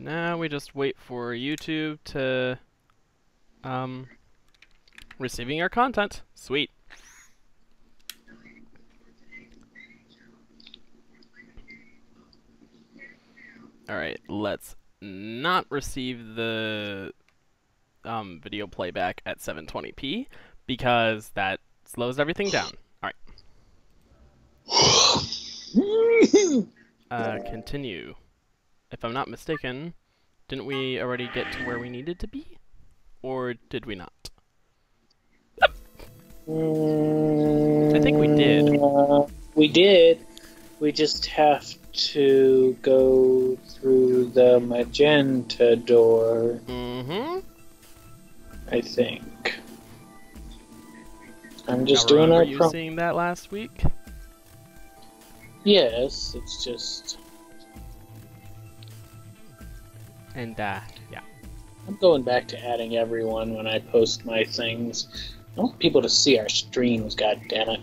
Now we just wait for YouTube to receiving our content. Sweet. Alright, let's not receive the video playback at 720p because that slows everything down. Alright. Continue. If I'm not mistaken, didn't we already get to where we needed to be? Or did we not? I think we did. We did. We just have to go through the magenta door. Mm-hmm. I think. I'm just now, doing our remember you seeing that last week? Yes, it's just... And, yeah. I'm going back to adding everyone when I post my things. I want people to see our streams, goddammit.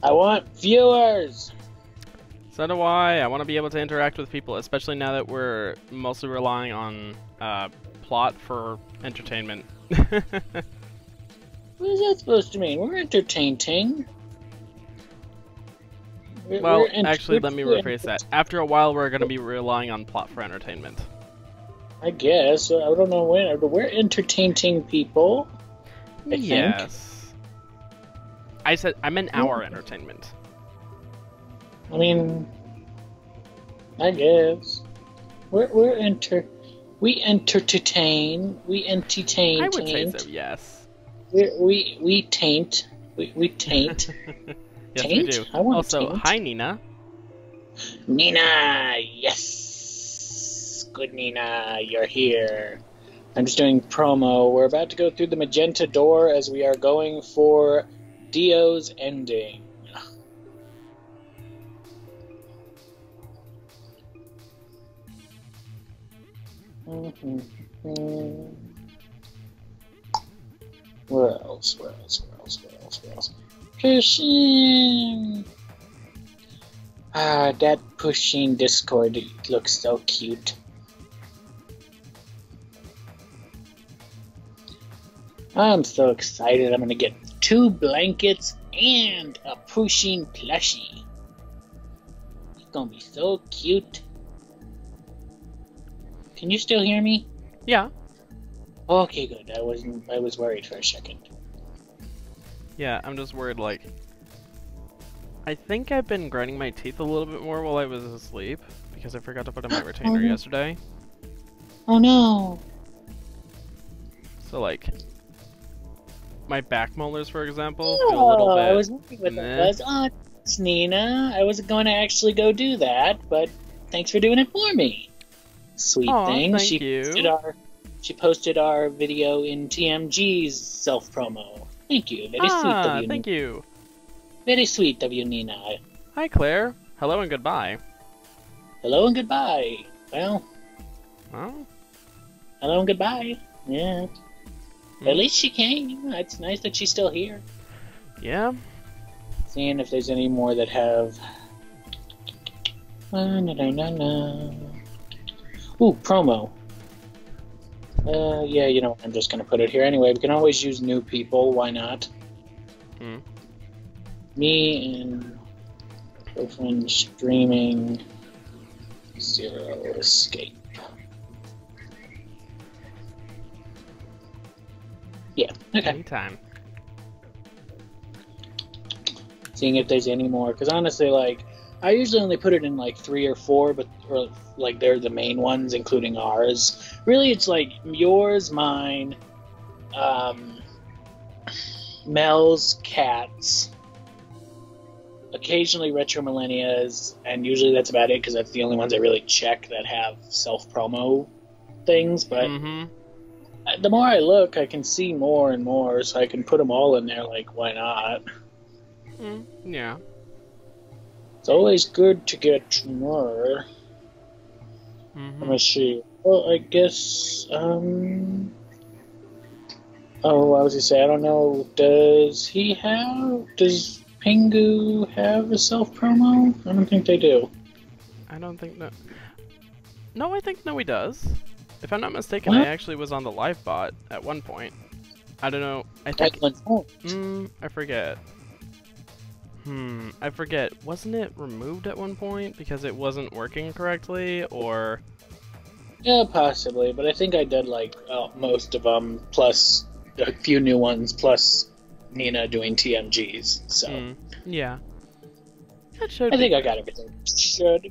I want viewers! So do I. I want to be able to interact with people, especially now that we're mostly relying on plot for entertainment. What is that supposed to mean? We're entertaining. Well, actually, let me rephrase that. After a while, we're going to be relying on plot for entertainment. I guess. I don't know when. We're entertaining people. I think. I meant our entertainment. I mean, I guess. We entertain. We entertain. I would say so, yes. We taint. We taint. Yes, taint? we do. I want Also, taint. hi, Nina. Nina, yes. Good Nina, you're here. I'm just doing promo. We're about to go through the magenta door as we are going for Dio's ending. Where else? Pushing! Ah, that pushing Discord looks so cute. I'm so excited. I'm gonna get 2 blankets and a pushing plushie. It's gonna be so cute. Can you still hear me? Yeah. Okay, good. I was worried for a second. Yeah, I'm just worried, like... I think I've been grinding my teeth a little bit more while I was asleep, because I forgot to put in my retainer yesterday. Oh no! So, like... My back molars, for example, feel a little bit... I was wondering what that was. Oh, thanks, Nina. I wasn't going to actually go do that, but thanks for doing it for me. Sweet thing. Thank you. She posted our video in TMG's self-promo. Thank you. Very sweet of you. Thank you. Very sweet of you, Nina. Hi, Claire. Hello and goodbye. Hello and goodbye. Well. Oh? Hello and goodbye. Yeah. At least she came. It's nice that she's still here. Yeah. Seeing if there's any more that have... Ooh, promo. Yeah, you know, I'm just gonna put it here anyway. We can always use new people, why not? Me and girlfriend streaming 0 escape. Yeah, okay. Anytime. Seeing if there's any more, because honestly, like, I usually only put it in like 3 or 4, but like they're the main ones, including ours. Really, it's like yours, mine, Mel's, Cat's, occasionally Retro Millennia's, and usually that's about it because that's the only ones I really check that have self-promo things. But the more I look, I can see more and more, so I can put them all in there. Like, why not? Yeah. It's always good to get more. Let me see. Well, I guess, oh, I was gonna say, I don't know, does Pingu have a self-promo? I don't think they do. I don't think that... No, I think he does. If I'm not mistaken, I actually was on the live bot at one point. I don't know. I think. At one point. I forget. I forget. Wasn't it removed at one point because it wasn't working correctly, or? Yeah, possibly. But I think I did like most of them, plus a few new ones, plus Nina doing TMGs. So. Yeah. That should. I think I got everything.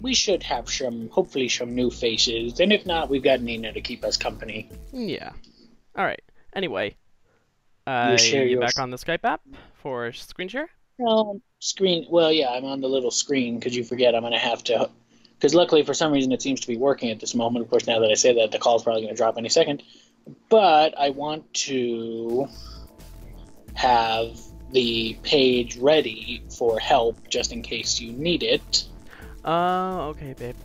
We should have hopefully some new faces, and if not, we've got Nina to keep us company. Yeah. All right. Anyway, you back on the Skype app for screen share? Screen. Well, yeah, I'm on the little screen because you forget I'm gonna have to. Because luckily, for some reason, it seems to be working at this moment. Of course, now that I say that, the call's probably going to drop any second. But I want to have the page ready for help just in case you need it. Okay, babe.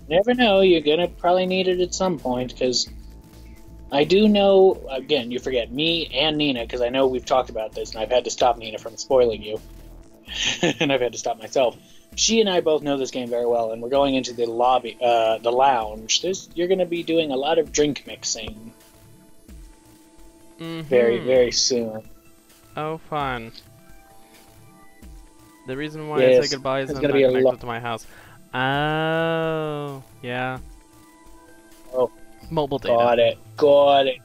Never know, you're gonna probably need it at some point, because I do know, again, you forget me and Nina, because I know we've talked about this, and I've had to stop Nina from spoiling you, and I've had to stop myself. She and I both know this game very well, and we're going into the lobby, the lounge. You're gonna be doing a lot of drink mixing very, very soon. Oh, fun. The reason why I say goodbye is I'm not connected to my house. Oh, yeah. Oh, mobile data. Got it.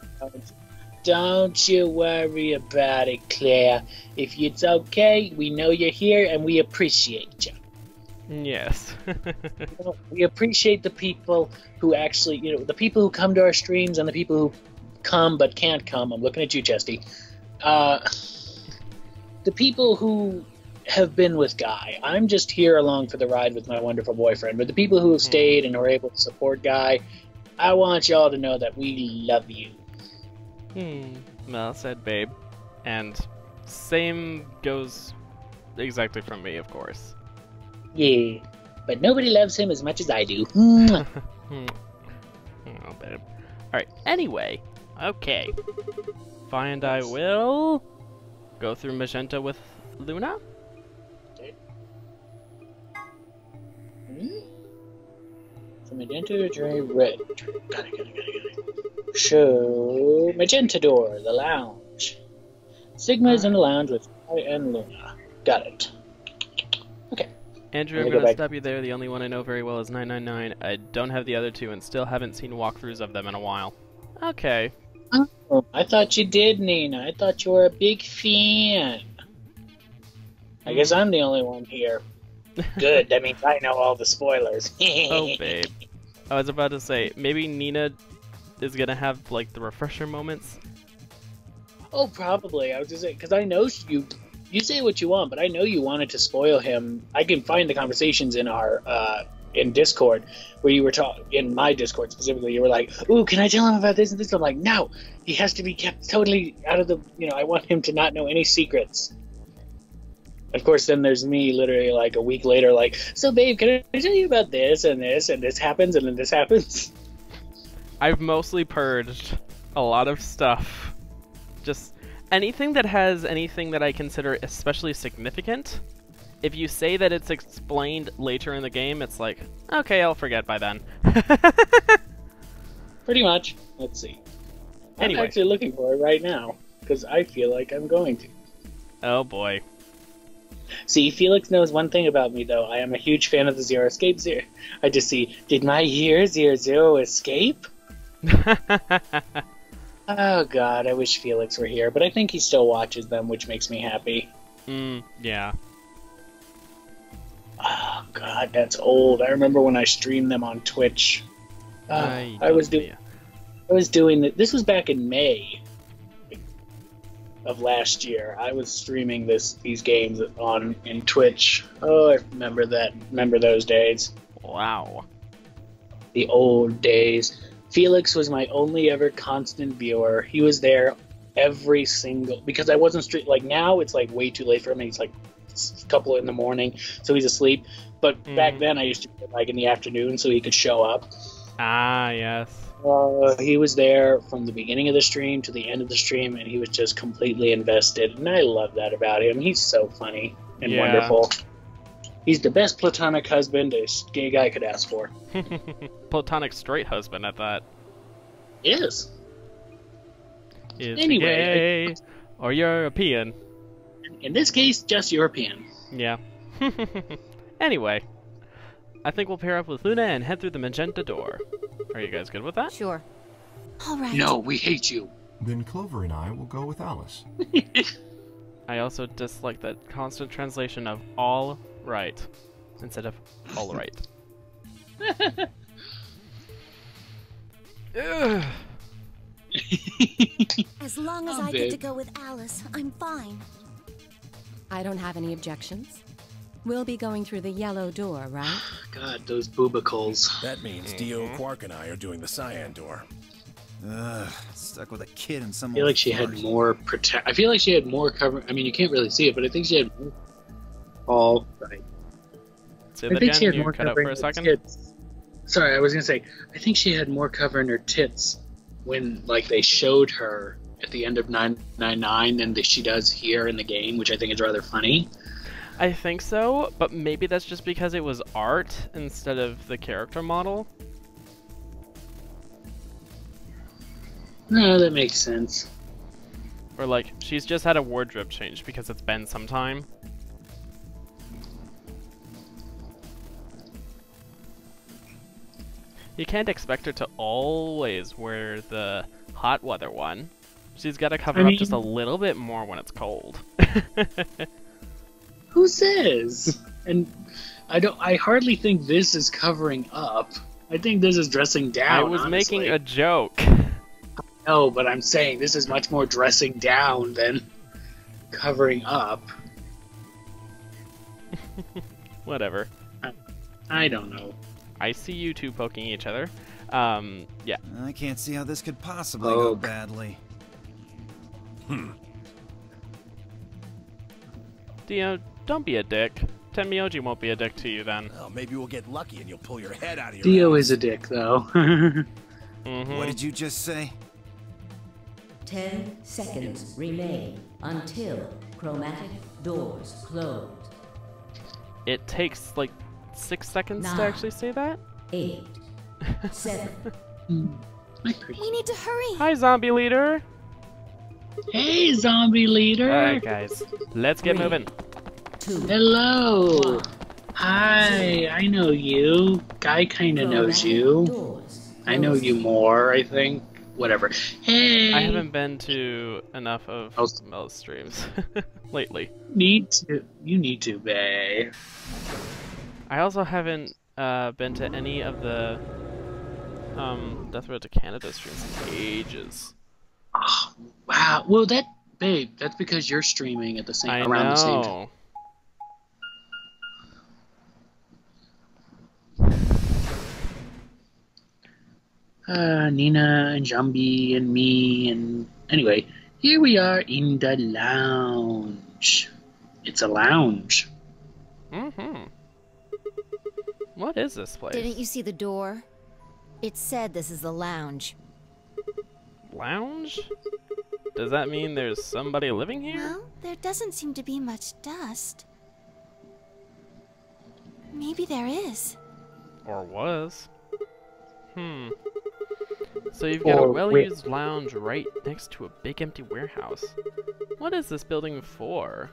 Don't you worry about it, Claire. If it's okay, we know you're here and we appreciate you. Yes. We appreciate the people who actually, the people who come to our streams and the people who come but can't come. I'm looking at you, Chesty. The people who have been with Guy. I'm just here along for the ride with my wonderful boyfriend. But the people who have stayed and are able to support Guy, I want y'all to know that we love you. Well said, babe. And same goes exactly from me, of course. Yeah, but nobody loves him as much as I do. Oh, babe. Alright, anyway. Okay. Find I will go through Magenta with Luna. So Magenta, Dre, Red. Got it. Show Magenta door, the lounge. Sigma's in the lounge with I and Luna. Got it. Okay. Andrew, I'm gonna stop you there. The only one I know very well is 999. I don't have the other two and still haven't seen walkthroughs of them in a while. Okay. Oh, I thought you did, Nina. I thought you were a big fan. I guess I'm the only one here. Good, that means I know all the spoilers. Oh, babe. I was about to say, maybe Nina is gonna have, like, the refresher moments? Oh, probably. I was just saying, because I know you say what you want, but I know you wanted to spoil him. I can find the conversations in our, in Discord, where you were talking, in my Discord specifically, you were like, ooh, can I tell him about this and this? I'm like, no, he has to be kept totally out of the, I want him to not know any secrets. Of course, then there's me literally like a week later like, so babe, can I tell you about this and this and this happens and then this happens? I've mostly purged a lot of stuff. Just anything that has anything that I consider especially significant. If you say that it's explained later in the game, it's like, okay, I'll forget by then. Pretty much. Let's see. Anyway. I'm actually looking for it right now, because I feel like I'm going to. Oh boy. See, Felix knows one thing about me, though. I am a huge fan of the Zero Escape Zero. I just see, did my year 00 escape? Oh god, I wish Felix were here, but I think he still watches them, which makes me happy. Yeah. Oh god, that's old. I remember when I streamed them on Twitch. I was doing this was back in May of last year. I was streaming these games in Twitch. Oh, I remember those days. Wow. The old days. Felix was my only ever constant viewer. He was there every single, because I wasn't like now it's like way too late for him. He's like a couple in the morning, so he's asleep. But back then I used to do it like in the afternoon so he could show up. Ah, yes. He was there from the beginning of the stream to the end of the stream, and he was just completely invested. And I love that about him. He's so funny and wonderful. He's the best platonic husband a gay guy could ask for. Platonic straight husband at that. Is. Is Anyway, gay or European. In this case, just European. Yeah. Anyway, I think we'll pair up with Luna and head through the magenta door. Are you guys good with that? Sure. All right. No, we hate you. Then Clover and I will go with Alice. I also dislike that constant translation of all right instead of all right. Ugh. As long as I get to go with Alice, I'm fine. I don't have any objections. We'll be going through the yellow door, right? God, those boobicles. That means Dio, Quark, and I are doing the cyan door. Ugh, stuck with a kid and some. I feel like she had more I feel like she had more cover. I mean, you can't really see it, but I think she had more. Oh, right. Say I that think again. she had You more cut out cover for in a her second. tits. Sorry, I was gonna say. I think she had more cover in her tits when, like, they showed her at the end of 999 than she does here in the game, which I think is rather funny. I think so, but maybe that's just because it was art instead of the character model. No, that makes sense. Or like, she's just had a wardrobe change because it's been some time. You can't expect her to always wear the hot weather one. She's got to cover up just a little bit more when it's cold. Who says? And I hardly think this is covering up. I think this is dressing down. I was honestly. making a joke. No, but I'm saying this is much more dressing down than covering up. Whatever. I don't know. I see you two poking each other. Yeah. I can't see how this could possibly go badly. Dio, don't be a dick. Tenmyoji won't be a dick to you then. Well, maybe we'll get lucky and you'll pull your head out of your Dio ass. is a dick, though. What did you just say? 10 seconds remain until chromatic doors close. It takes like 6 seconds to 9, actually say that? 8, 7. We need to hurry. Hi, zombie leader! Hey, zombie leader! Alright, guys. Let's get 3, moving. 2. Hello! Hi, I know you. Guy kinda knows you. Doors I know you more, I think. Whatever. Hey! I haven't been to enough of I'll- Mel's streams lately. Need to. You need to, bae. I also haven't been to any of the Death Road to Canada streams in ages. Oh, wow. Well, babe, that's because you're streaming at the same I around the same time. know. Nina and Jambi and me and anyway, here we are in the lounge. It's a lounge. Mm-hmm. What is this place? Didn't you see the door? It said this is the lounge. Lounge? Does that mean there's somebody living here? Well, there doesn't seem to be much dust. Maybe there is. Or was. So you've got a well-used lounge right next to a big empty warehouse. What is this building for?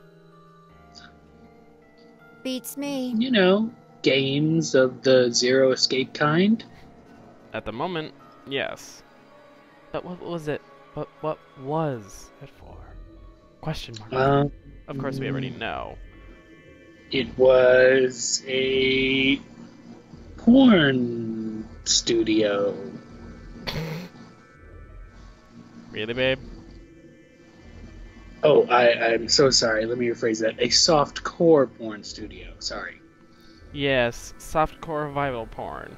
Beats me. You know, games of the Zero Escape kind. At the moment, yes. But what was it? What was it for? Question mark. Of course we already know. It was a porn studio. Really, babe? Oh, I'm so sorry. Let me rephrase that. A soft-core porn studio. Sorry. Yes, softcore revival porn.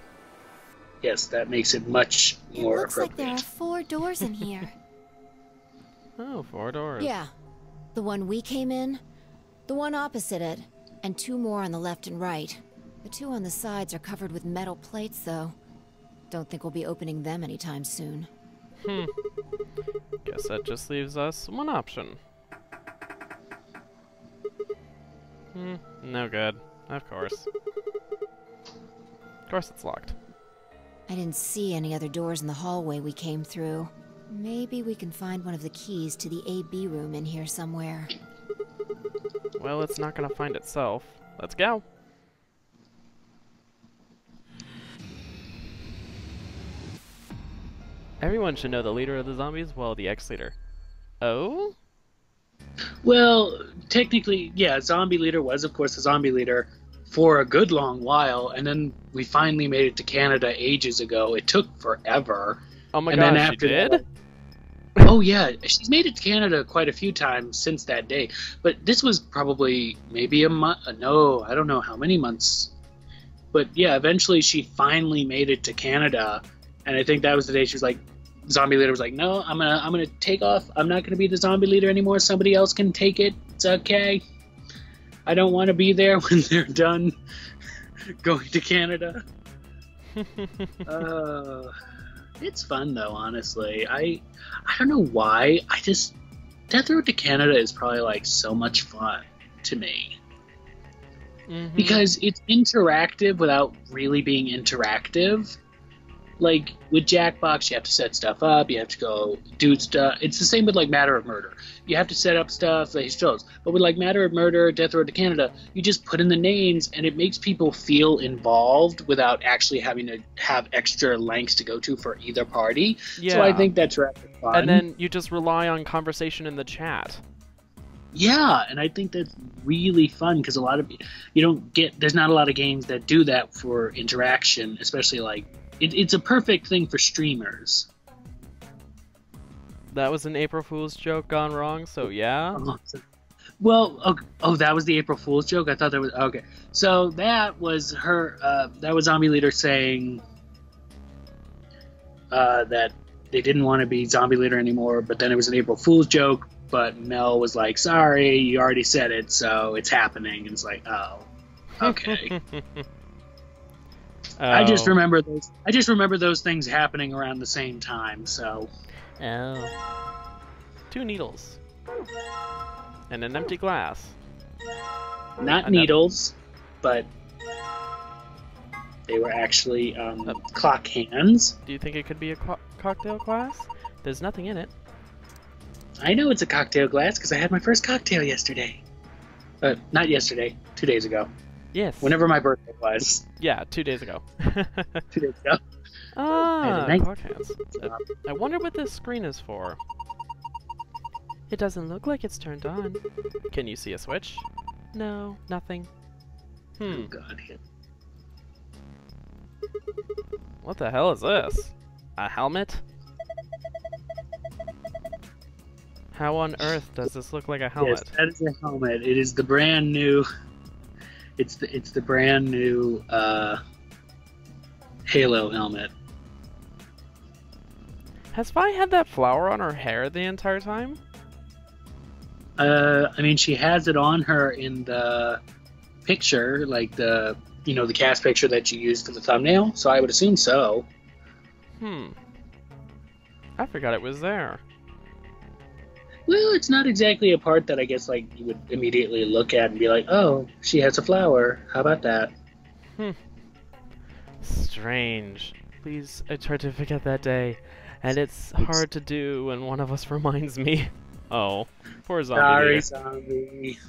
Yes, that makes it much It more looks like appropriate. there are 4 doors in here. Oh, 4 doors. Yeah. The one we came in, the one opposite it, and 2 more on the left and right. The 2 on the sides are covered with metal plates, though. Don't think we'll be opening them anytime soon. Guess that just leaves us one option. No good. Of course. Of course it's locked. I didn't see any other doors in the hallway we came through. Maybe we can find one of the keys to the AB room in here somewhere. Well, it's not gonna find itself. Let's go. Everyone should know the leader of the zombies, well, the ex-leader. Oh? Well, technically, yeah, zombie leader was, of course, the zombie leader for a good long while, and then we finally made it to Canada ages ago. It took forever. Oh my and gosh, then after she did? That, oh yeah, she's made it to Canada quite a few times since that day. But this was probably maybe a month. No, I don't know how many months. But yeah, eventually she finally made it to Canada, and I think that was the day she was like, zombie leader was like, no, I'm gonna take off. I'm not gonna be the zombie leader anymore. Somebody else can take it. It's okay. I don't want to be there when they're done going to Canada. It's fun though, honestly. I don't know why. Death Road to Canada is probably like so much fun to me. Mm-hmm. Because it's interactive without really being interactive. Like, with Jackbox, you have to set stuff up, you have to go do stuff. It's the same with, like, Matter of Murder. You have to set up stuff that he shows. But with, like, Matter of Murder, Death Road to Canada, you just put in the names, and it makes people feel involved without actually having to have extra lengths to go to for either party. Yeah. So I think that's rather fun. And then you just rely on conversation in the chat. Yeah, and I think that's really fun, because a lot of there's not a lot of games that do that for interaction, especially, like, it's a perfect thing for streamers. That was an April Fool's joke gone wrong, so yeah? Well, that was the April Fool's joke? I thought that was... Okay. So that was her... that was Zombie Leader saying that they didn't want to be Zombie Leader anymore, but then it was an April Fool's joke, but Mel was like, sorry, you already said it, so it's happening. And it's like, oh, okay. Oh. I just remember those things happening around the same time, so... Oh. 2 needles. And an empty glass. Not needles, but they were actually clock hands. Do you think it could be a cocktail glass? There's nothing in it. I know it's a cocktail glass because I had my first cocktail yesterday. Not yesterday, 2 days ago. Yes. Whenever my birthday was. Yeah, 2 days ago. 2 days ago. Ah, clock hands. I wonder what this screen is for. It doesn't look like it's turned on. Can you see a switch? No, nothing. Oh god. What the hell is this? A helmet? How on earth does this look like a helmet? Yes, that is a helmet. It is the brand new... It's the brand new Halo helmet. Has Vi had that flower on her hair the entire time? I mean, she has it on her in the picture, like the cast picture that you used for the thumbnail. So I would assume so. I forgot it was there. Well, it's not exactly a part that I guess like you would immediately look at and be like, oh, she has a flower. How about that? Strange. Please, I tried to forget that day, and it's hard to do when one of us reminds me. Oh, poor zombie. Sorry, zombie.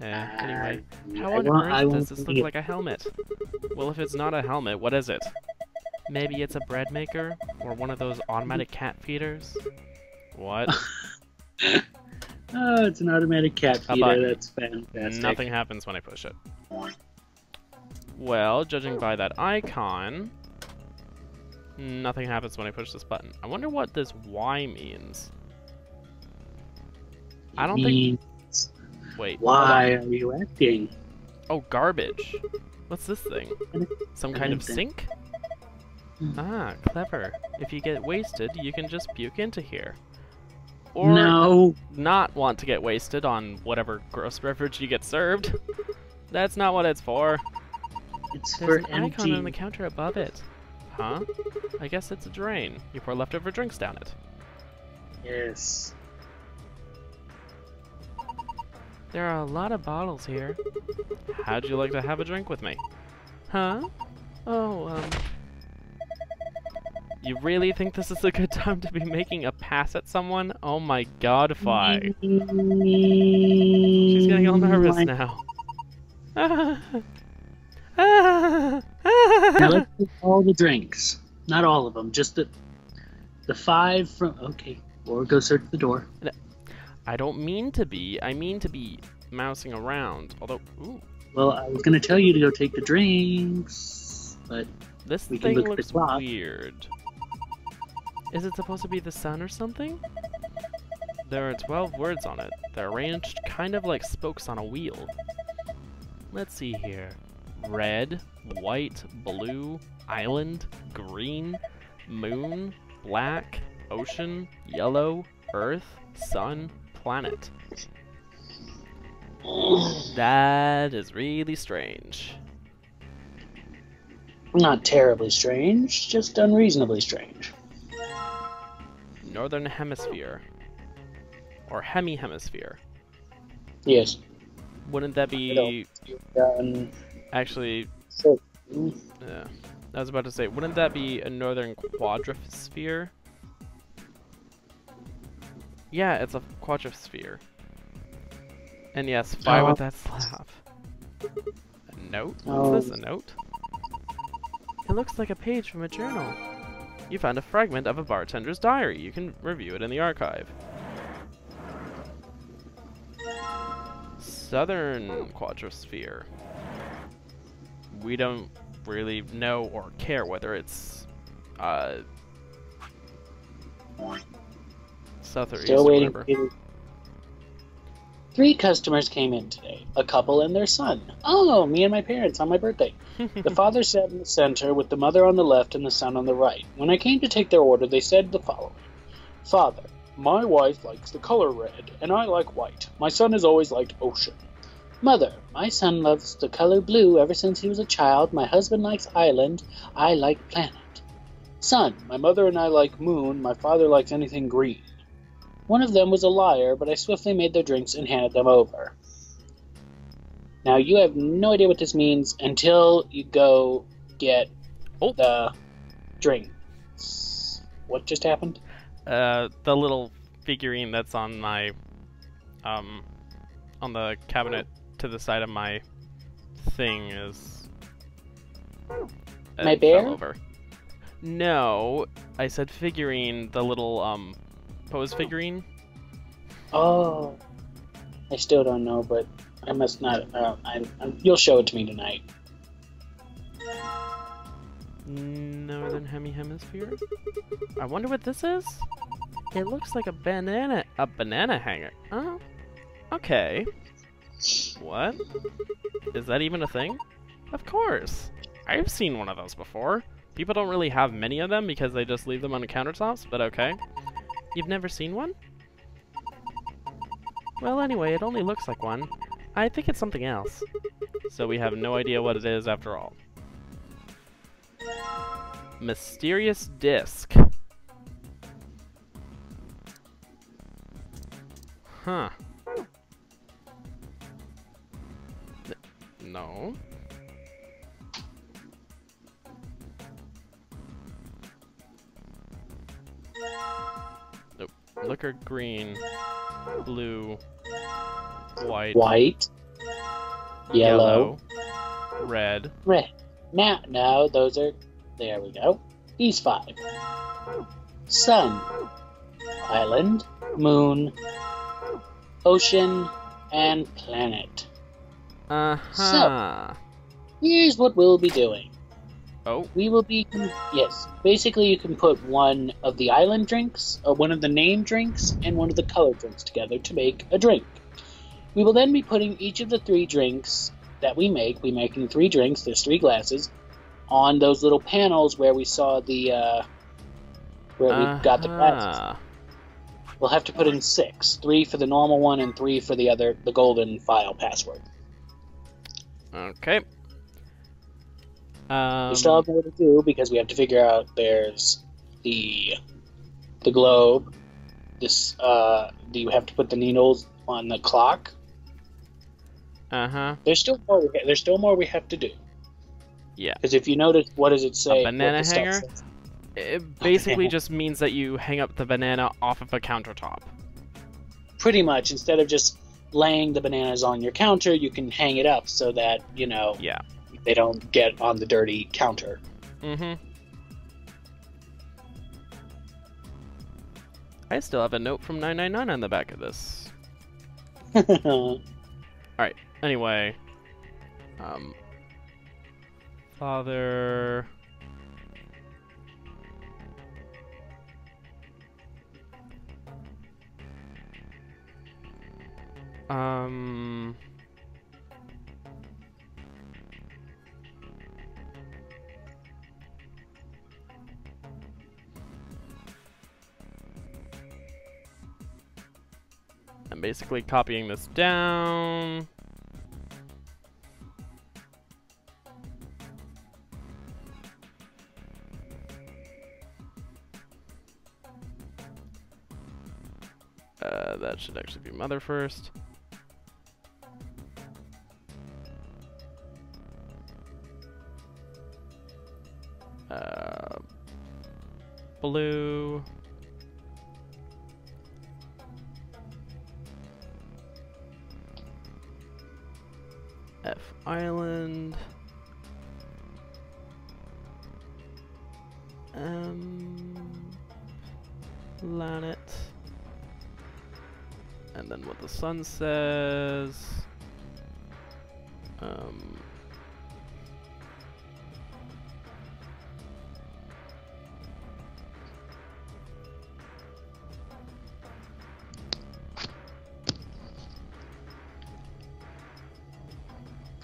Yeah, anyway, how on earth does this look like a helmet? Well, if it's not a helmet, what is it? Maybe it's a bread maker? Or one of those automatic cat feeders? What? Oh, it's an automatic cat feeder. That's fantastic. Nothing happens when I push it. Well, judging by that icon, nothing happens when I push this button. I wonder what this Y means. I don't think... Wait. Why are you acting? Oh, garbage. What's this thing? Some kind of sink? Ah, clever. If you get wasted, you can just puke into here. Or not want to get wasted on whatever gross beverage you get served. That's not what it's for. It's There's for an empty. icon on the counter above it. Huh? I guess it's a drain. You pour leftover drinks down it. Yes. There are a lot of bottles here. How'd you like to have a drink with me? Huh? Oh, You really think this is a good time to be making a pass at someone? Oh my god, Fi. She's getting all nervous now. Now let's do all the drinks. Not all of them, just the 5 from... Okay, or go search the door. I don't mean to be. I mean to be mousing around. Although, ooh. Well, I was going to tell you to go take the drinks, but this we thing can look at looks the clock. weird. Is it supposed to be the sun or something? There are 12 words on it. They're arranged kind of like spokes on a wheel. Let's see here. Red, white, blue, island, green, moon, black, ocean, yellow, earth, sun, planet. That is really strange. Not terribly strange, just unreasonably strange. Northern Hemisphere. Or Hemi-Hemisphere. Yes. Wouldn't that be... Actually... So, yeah. I was about to say, wouldn't that be a northern quadrisphere? Yeah, it's a quadrisphere. And yes, Fi with that slap. A note? What's this, a note? It looks like a page from a journal. You found a fragment of a bartender's diary. You can review it in the archive. Southern quadrisphere. We don't really know or care whether it's south or east still or waiting. whatever. 3 customers came in today. A couple and their son. Oh, me and my parents on my birthday. The father sat in the center with the mother on the left and the son on the right. When I came to take their order, they said the following. Father, my wife likes the color red, and I like white. My son has always liked ocean. Mother, my son loves the color blue ever since he was a child. My husband likes island. I like planet. Son, my mother and I like moon. My father likes anything green. One of them was a liar, but I swiftly made their drinks and handed them over. Now, you have no idea what this means until you go get the drinks. What just happened? The little figurine that's on my, on the cabinet to the side of my thing is... My bear? Fell over. No, I said figurine, the little, pose figurine. Oh, I still don't know, but I must not. You'll show it to me tonight. Northern Hemisphere. I wonder what this is. It looks like a banana hanger. Oh, okay. What? Is that even a thing? Of course. I've seen one of those before. People don't really have many of them because they just leave them on the countertops, but okay. You've never seen one? Well, anyway, it only looks like one. I think it's something else. So we have no idea what it is after all. Mysterious disc. Huh. No. Nope. Liquor green, blue, white, yellow, red. Now, those are... There we go. These 5. Sun, island, moon, ocean, and planet. So, here's what we'll be doing. Oh. We will be... Yes. Basically, you can put one of the island drinks, or one of the name drinks, and one of the color drinks together to make a drink. We will then be putting each of the 3 drinks that we make, we're making 3 drinks, there's 3 glasses, on those little panels where we saw the, where we got the glasses. We'll have to put in 6. 3 for the normal one and 3 for the other, the golden file password. Okay. We still have more to do because we have to figure out there's the globe. This, do you have to put the needles on the clock? There's still more. There's still more we have to do. Yeah. Because if you notice, what does it say? A banana what the stuff hanger? says? It basically just means that you hang up the banana off of a countertop. Pretty much. Instead of just laying the bananas on your counter, you can hang it up so that, you know, they don't get on the dirty counter. I still have a note from 999 on the back of this. Alright, anyway. Father... I'm basically copying this down. That should actually be mother first. Blue. F Island. Planet. And then what the sun says.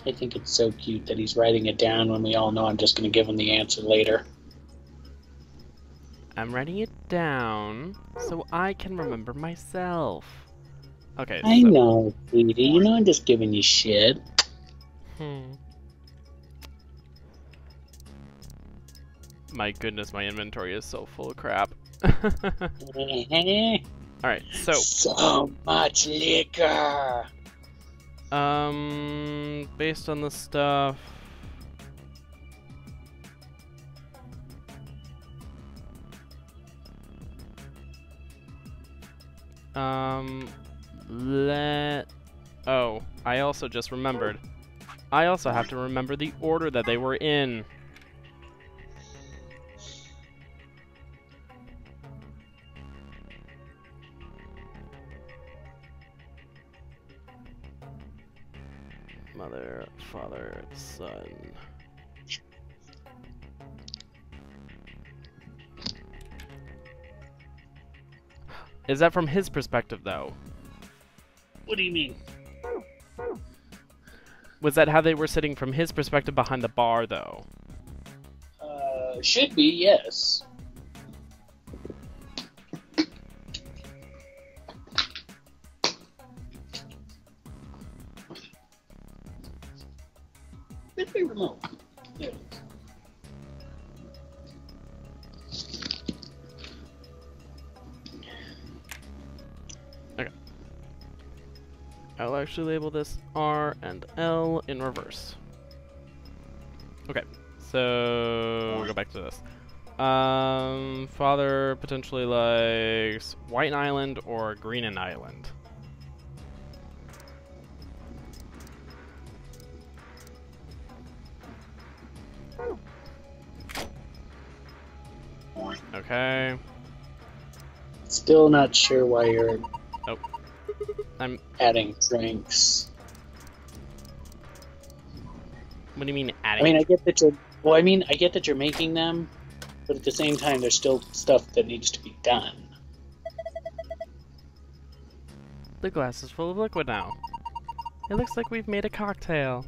I think it's so cute that he's writing it down when we all know I'm just going to give him the answer later. I'm writing it down so I can remember myself. Okay. I know, sweetie. You know I'm just giving you shit. My goodness, my inventory is so full of crap. Alright, so much liquor. Based on the stuff. Oh, I also just remembered. I also have to remember the order that they were in. Mother, father, son. Is that from his perspective, though? What do you mean? Was that how they were sitting from his perspective behind the bar, though? Should be, yes. Where's my remote? There it is. Okay. I'll actually label this R and L in reverse. Okay, so go back to this. Father potentially likes White Island or Green Island. Okay. Still not sure why you're I'm adding drinks. What do you mean adding? I mean, I get that you're. Well, I mean, I get that you're making them, but at the same time, there's still stuff that needs to be done. The glass is full of liquid now. It looks like we've made a cocktail.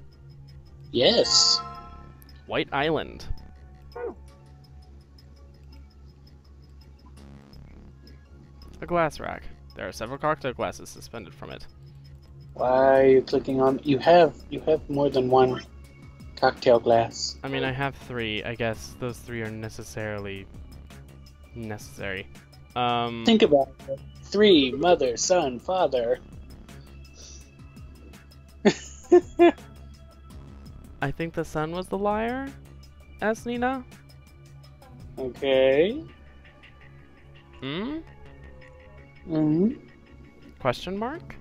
Yes. White Island. A glass rack. There are several cocktail glasses suspended from it. Why are you clicking on? You have more than one cocktail glass. I mean, I have 3. I guess those 3 are necessary. Think about it. 3, mother, son, father. I think the sun was the liar, asked Nina. Okay. Hmm? Hmm? Question mark?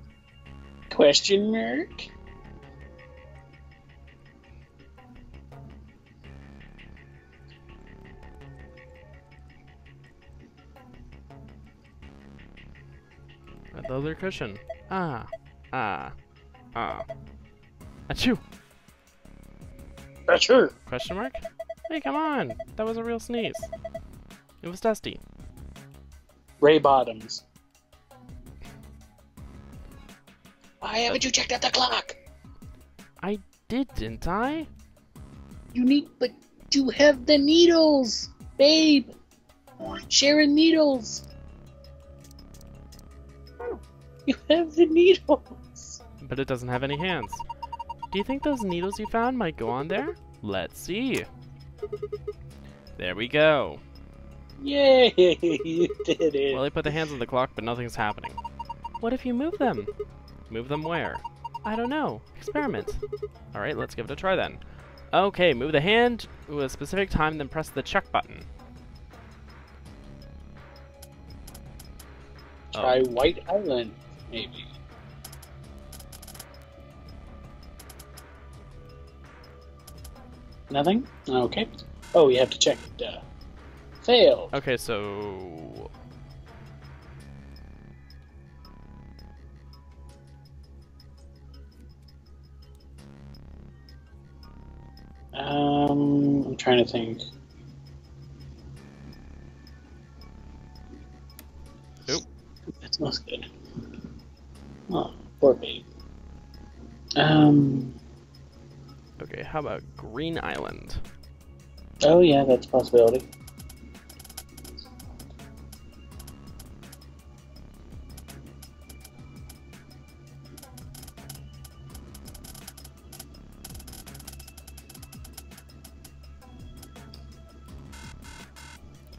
Question mark? The other cushion. Ah. Achoo! Sure. Question mark? Hey, come on! That was a real sneeze. It was Dusty. Ray Bottoms. Why haven't you checked out the clock? I did, didn't I? You need, but you have the needles, babe. Sharing needles. You have the needles. But it doesn't have any hands. Do you think those needles you found might go on there? Let's see. There we go. Yay, you did it. Well, I put the hands on the clock, but nothing's happening. What if you move them? Move them where? I don't know. Experiment. Alright, let's give it a try then. Okay, move the hand to a specific time, then press the check button. Try White Island, maybe. Nothing? Okay. Oh, you have to check it. Failed. Okay, so... I'm trying to think. Oop. That smells good. Oh, poor babe. Okay, how about Green Island? Oh yeah, that's a possibility.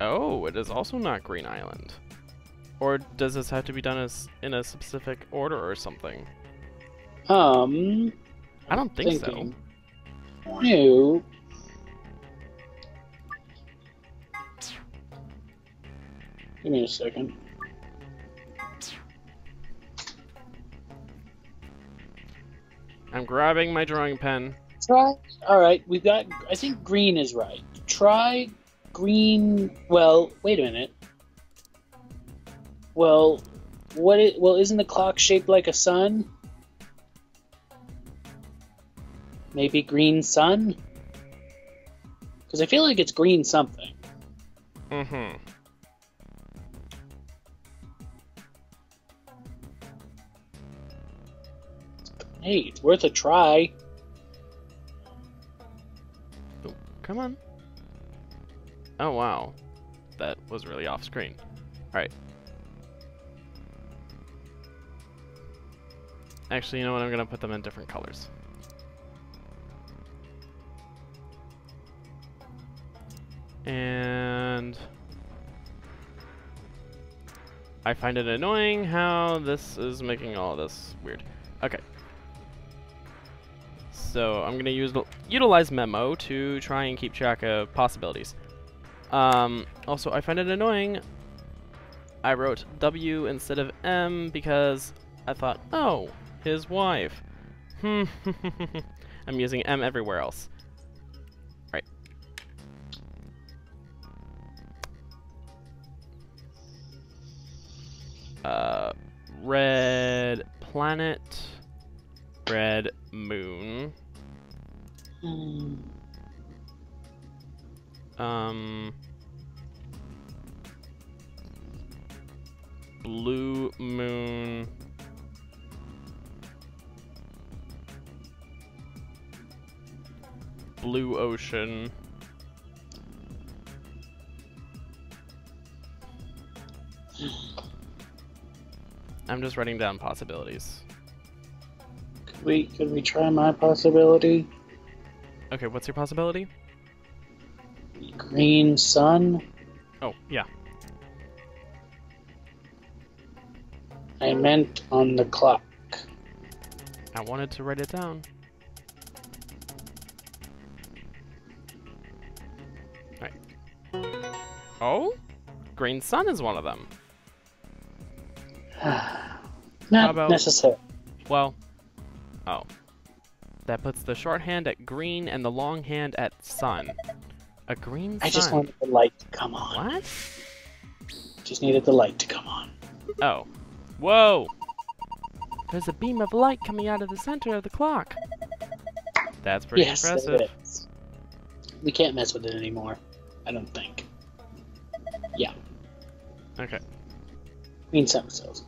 Oh, it is also not Green Island. Or does this have to be done as in a specific order or something? I don't think so. No. Give me a second. I'm grabbing my drawing pen. Try. All right, we've got. I think green is right. Try green. Well, wait a minute. Well, well, isn't the clock shaped like a sun? Maybe green sun? Because I feel like it's green something. Mm-hmm. Hey, it's worth a try. Oh, come on. Oh, wow. That was really off screen. Alright. Actually, you know what? I'm going to put them in different colors. And I find it annoying how this is making all of this weird. Okay. So I'm going to utilize Memo to try and keep track of possibilities. Also, I find it annoying I wrote W instead of M because I thought, oh, his wife. I'm using M everywhere else. Right. Red planet, red moon. Blue moon. Blue ocean. I'm just writing down possibilities. Could we try my possibility? Okay, what's your possibility? Green sun? Oh, yeah. I meant on the clock. I wanted to write it down. Oh? Green sun is one of them. Not about- necessary. Well, oh. That puts the short hand at green and the long hand at sun. A green sun. I just wanted the light to come on. What? Just needed the light to come on. Oh. Whoa! There's a beam of light coming out of the center of the clock. That's pretty Yes, impressive. it is. We can't mess with it anymore. I don't think. Yeah. Okay. Means something else.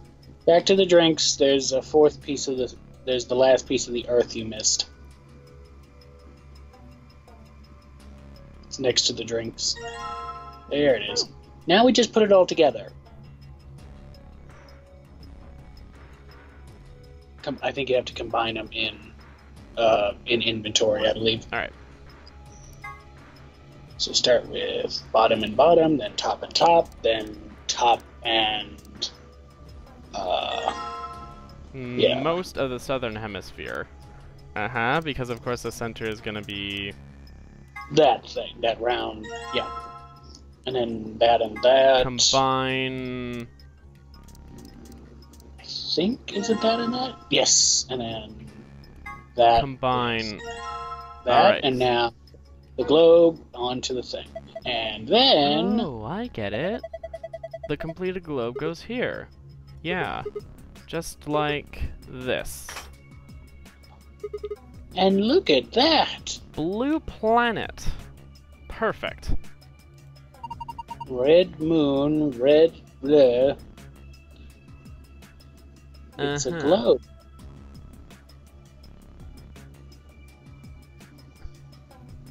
Back to the drinks. There's a fourth piece of the. There's the last piece of the earth you missed. It's next to the drinks. There it is. Now we just put it all together. I think you have to combine them in inventory, I believe. All right. So start with bottom and bottom, then top and top, then top and yeah. Most of the southern hemisphere. Because of course the center is gonna be that thing, that round, yeah. And then that and that. combine. I think, is it that and that? Yes, and then that. Combine. That, Alright. and now the globe onto the thing. And then... Oh, I get it. The completed globe goes here. Yeah. Just like this. And look at that! Blue planet. Perfect. Red moon, red... bleh. It's a globe.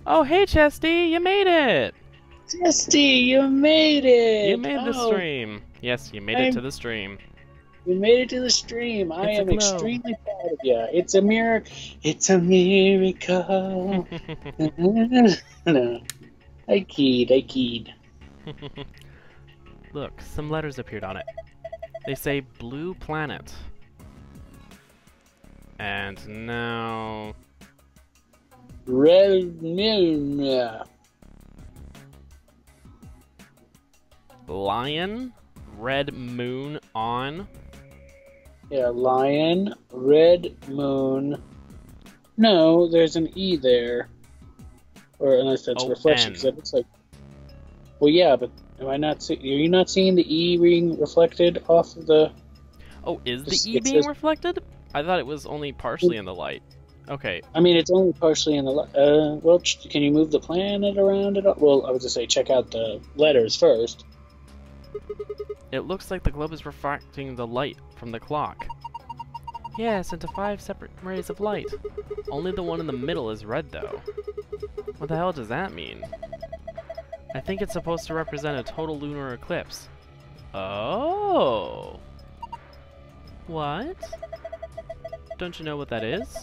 Oh, hey, Chesty, you made it! Chesty, you made it! You made the stream. Yes, you made it to the stream. You made it to the stream. I It's a am globe. extremely proud of you. It's a miracle. It's a miracle. No. I keyed. Look, some letters appeared on it. They say blue planet. And now... Red moon. Lion, red moon on. Yeah, lion, red moon. No, there's an E there. Or unless that's reflection, because it looks like. Well, yeah, but am I not? Are you not seeing the E being reflected off of the? Oh, is the It's- E it being says- reflected? I thought it was only partially in the light. Okay. I mean, it's only partially in the. Well, can you move the planet around it? Well, I was gonna say check out the letters first. It looks like the globe is refracting the light from the clock. Yes, into 5 separate rays of light. Only the one in the middle is red, though. What the hell does that mean? I think it's supposed to represent a total lunar eclipse. Oh! What? Don't you know what that is?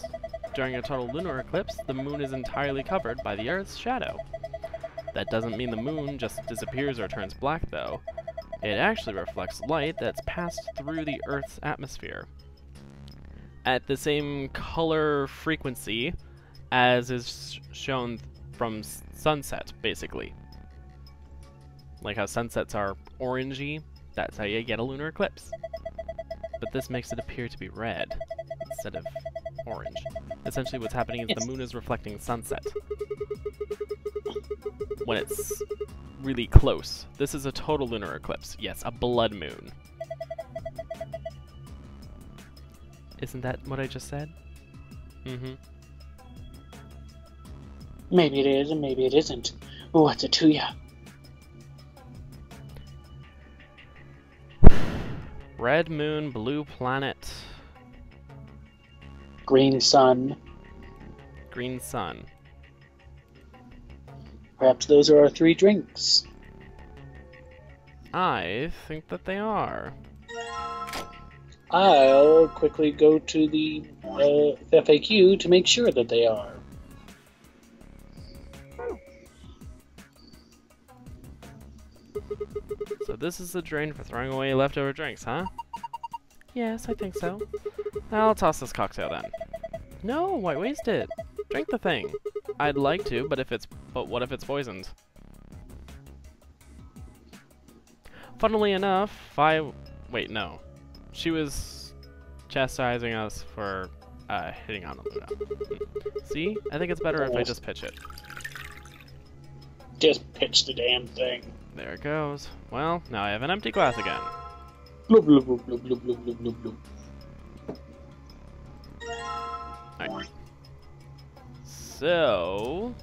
During a total lunar eclipse, the moon is entirely covered by the Earth's shadow. That doesn't mean the moon just disappears or turns black, though. It actually reflects light that's passed through the Earth's atmosphere at the same color frequency as is shown from sunset, basically. Like how sunsets are orangey, that's how you get a lunar eclipse. But this makes it appear to be red instead of orange. Essentially what's happening is the moon is reflecting sunset when it's really close. This is a total lunar eclipse. Yes, a blood moon. Isn't that what I just said? Mm-hmm. Maybe it is, and maybe it isn't. What's it to ya? Red moon, blue planet, Green sun. green sun. Perhaps those are our 3 drinks. I think that they are. I'll quickly go to the FAQ to make sure that they are. So this is the drain for throwing away leftover drinks, huh? Yes, I think so. I'll toss this cocktail then. No, why waste it? Drink the thing. I'd like to, but what if it's poisoned? Funnily enough, wait, no. She was chastising us for hitting on Luna. See? I think it's better if I just pitch it. Just pitch the damn thing. There it goes. Well, now I have an empty glass again. Bloop, bloop, bloop, bloop, bloop, bloop, bloop, bloop, bloop. Alright. So...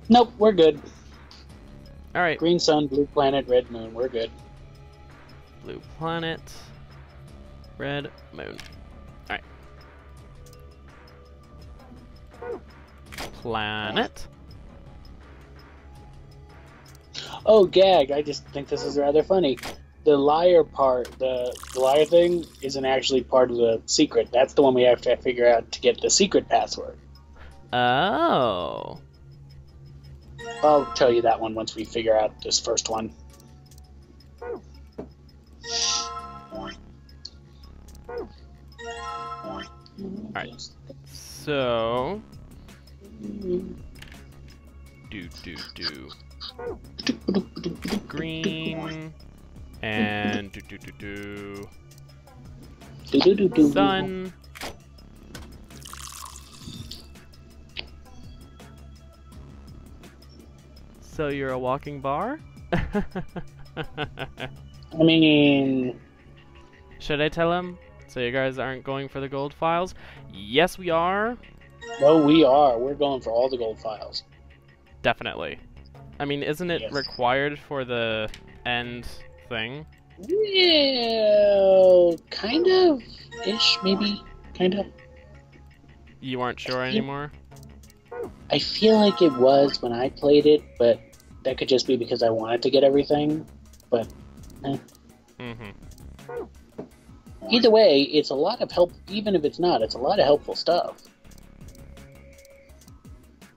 Nope, we're good. Alright. Green sun, blue planet, red moon. We're good. Blue planet, red moon. Alright. Planet. Oh, gag! I just think this is rather funny. The liar part, the liar thing, isn't actually part of the secret. That's the one we have to figure out to get the secret password. Oh. I'll tell you that one once we figure out this first one. Alright. So... Do. Green... And do. Sun... So you're a walking bar? I mean... Should I tell him? So you guys aren't going for the gold files? Yes, we are. No, we are. We're going for all the gold files. Definitely. I mean, isn't it required for the end thing? Well, kind of. Ish, maybe. Kind of. You aren't sure anymore? I feel like it was when I played it, but that could just be because I wanted to get everything. But, Either way, it's a lot of help, even if it's not, it's a lot of helpful stuff.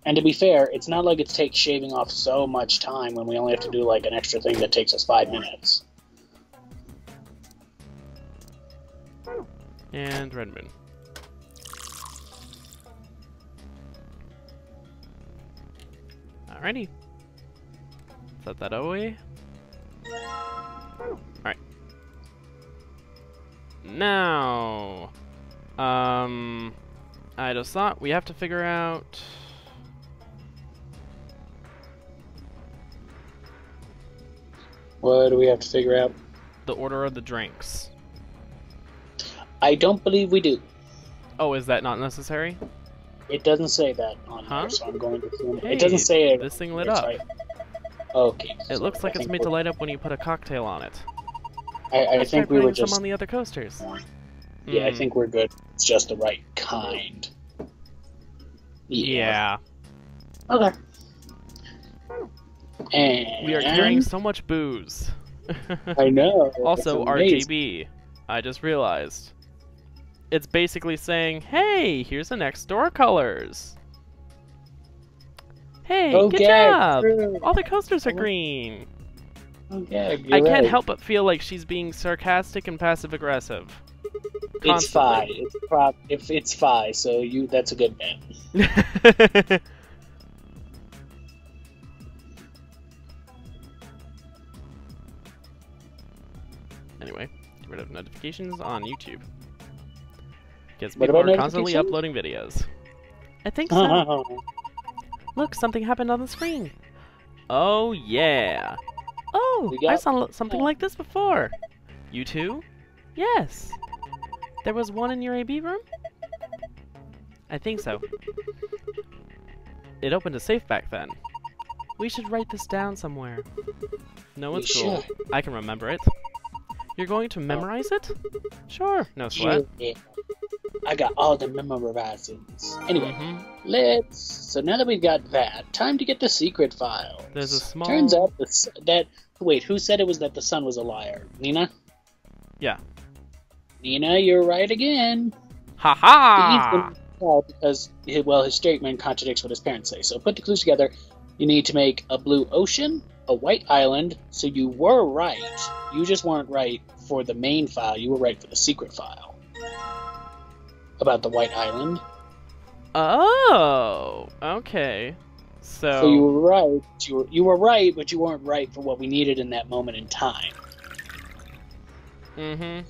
And to be fair, it's not like it's shaving off so much time when we only have to do like an extra thing that takes us 5 minutes. And red moon. Alrighty. Set that away. Alright. Now, I just thought we have to figure out... What do we have to figure out? The order of the drinks. I don't believe we do. Oh, is that not necessary? It doesn't say that on there, so I'm going to assume... Hey, it doesn't say it. This thing lit up. Right. Okay. It looks like it's made to light up when you put a cocktail on it. I think we were just... some on the other coasters. Yeah, I think we're good. It's just the right kind. Yeah. Okay. And... We are carrying so much booze. I know. Also, RGB. I just realized. It's basically saying, hey, here's the next door colors. Hey, good job! True. All the coasters are green. Okay, I can't help but feel like she's being sarcastic and passive-aggressive. It's Phi. It's Phi, so that's a good bet. Anyway, get rid of notifications on YouTube. Because What people about are constantly uploading videos. I think so. Look, something happened on the screen. Oh, yeah. Oh, I saw something like this before. You too? Yes. There was one in your AB room? I think so. It opened a safe back then. We should write this down somewhere. No, it's cool. I can remember it. You're going to memorize it? Sure, no sweat. Yeah. I got all the memorizings. Anyway, so now that we've got that, time to get the secret files. There's a small... Turns out that... Wait, who said it was that the sun was a liar? Nina? Yeah. Nina, you're right again. Ha-ha! Because, well, his statement contradicts what his parents say. So put the clues together. You need to make a blue ocean, a white island, so you were right. You just weren't right for the main file. You were right for the secret file. About the white island. Oh, okay. So you were right. You were right, but you weren't right for what we needed in that moment in time. Mm-hmm.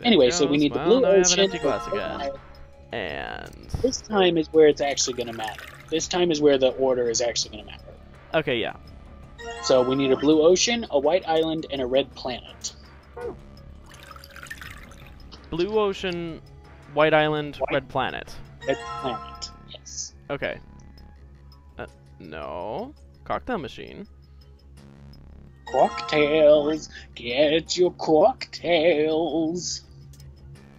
Anyway, so we need the blue now I have ocean. an empty glass again. And This time is where it's actually going to matter. This time is where the order is actually going to matter. okay, yeah. So we need a blue ocean, a white island, and a red planet. Blue ocean, white island, red planet. Red planet, yes. Okay. No. Cocktail machine. Cocktails, get your cocktails.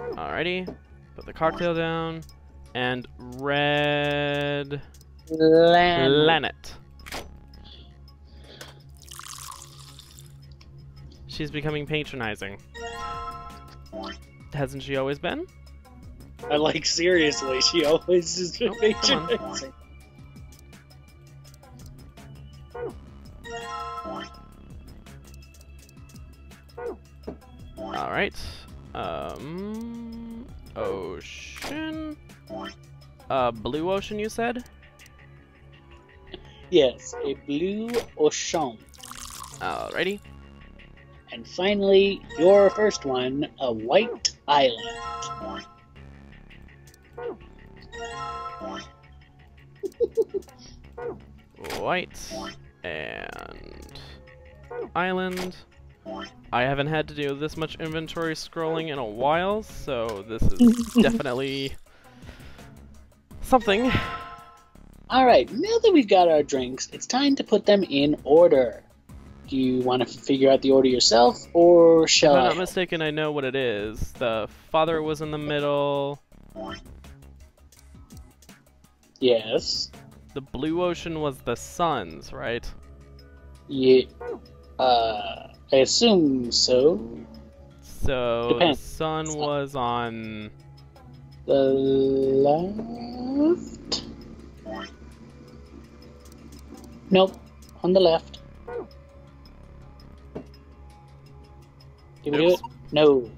Alrighty. Put the cocktail down. And red planet. She's becoming patronizing. Hasn't she always been? Seriously, she always has been patronizing. Alright. Ocean. Blue ocean, you said? Yes, a blue ocean. Alrighty. And finally, your first one, a white island. White and island. I haven't had to do this much inventory scrolling in a while, so this is definitely something. Alright, now that we've got our drinks, it's time to put them in order. Do you want to figure out the order yourself, or shall If I'm I? not mistaken, I know what it is. The father was in the middle. Yes. The blue ocean was the sun's, right? Yeah. I assume so. So Depends. the sun was on... The left? Nope. On the left. Did we do it? No.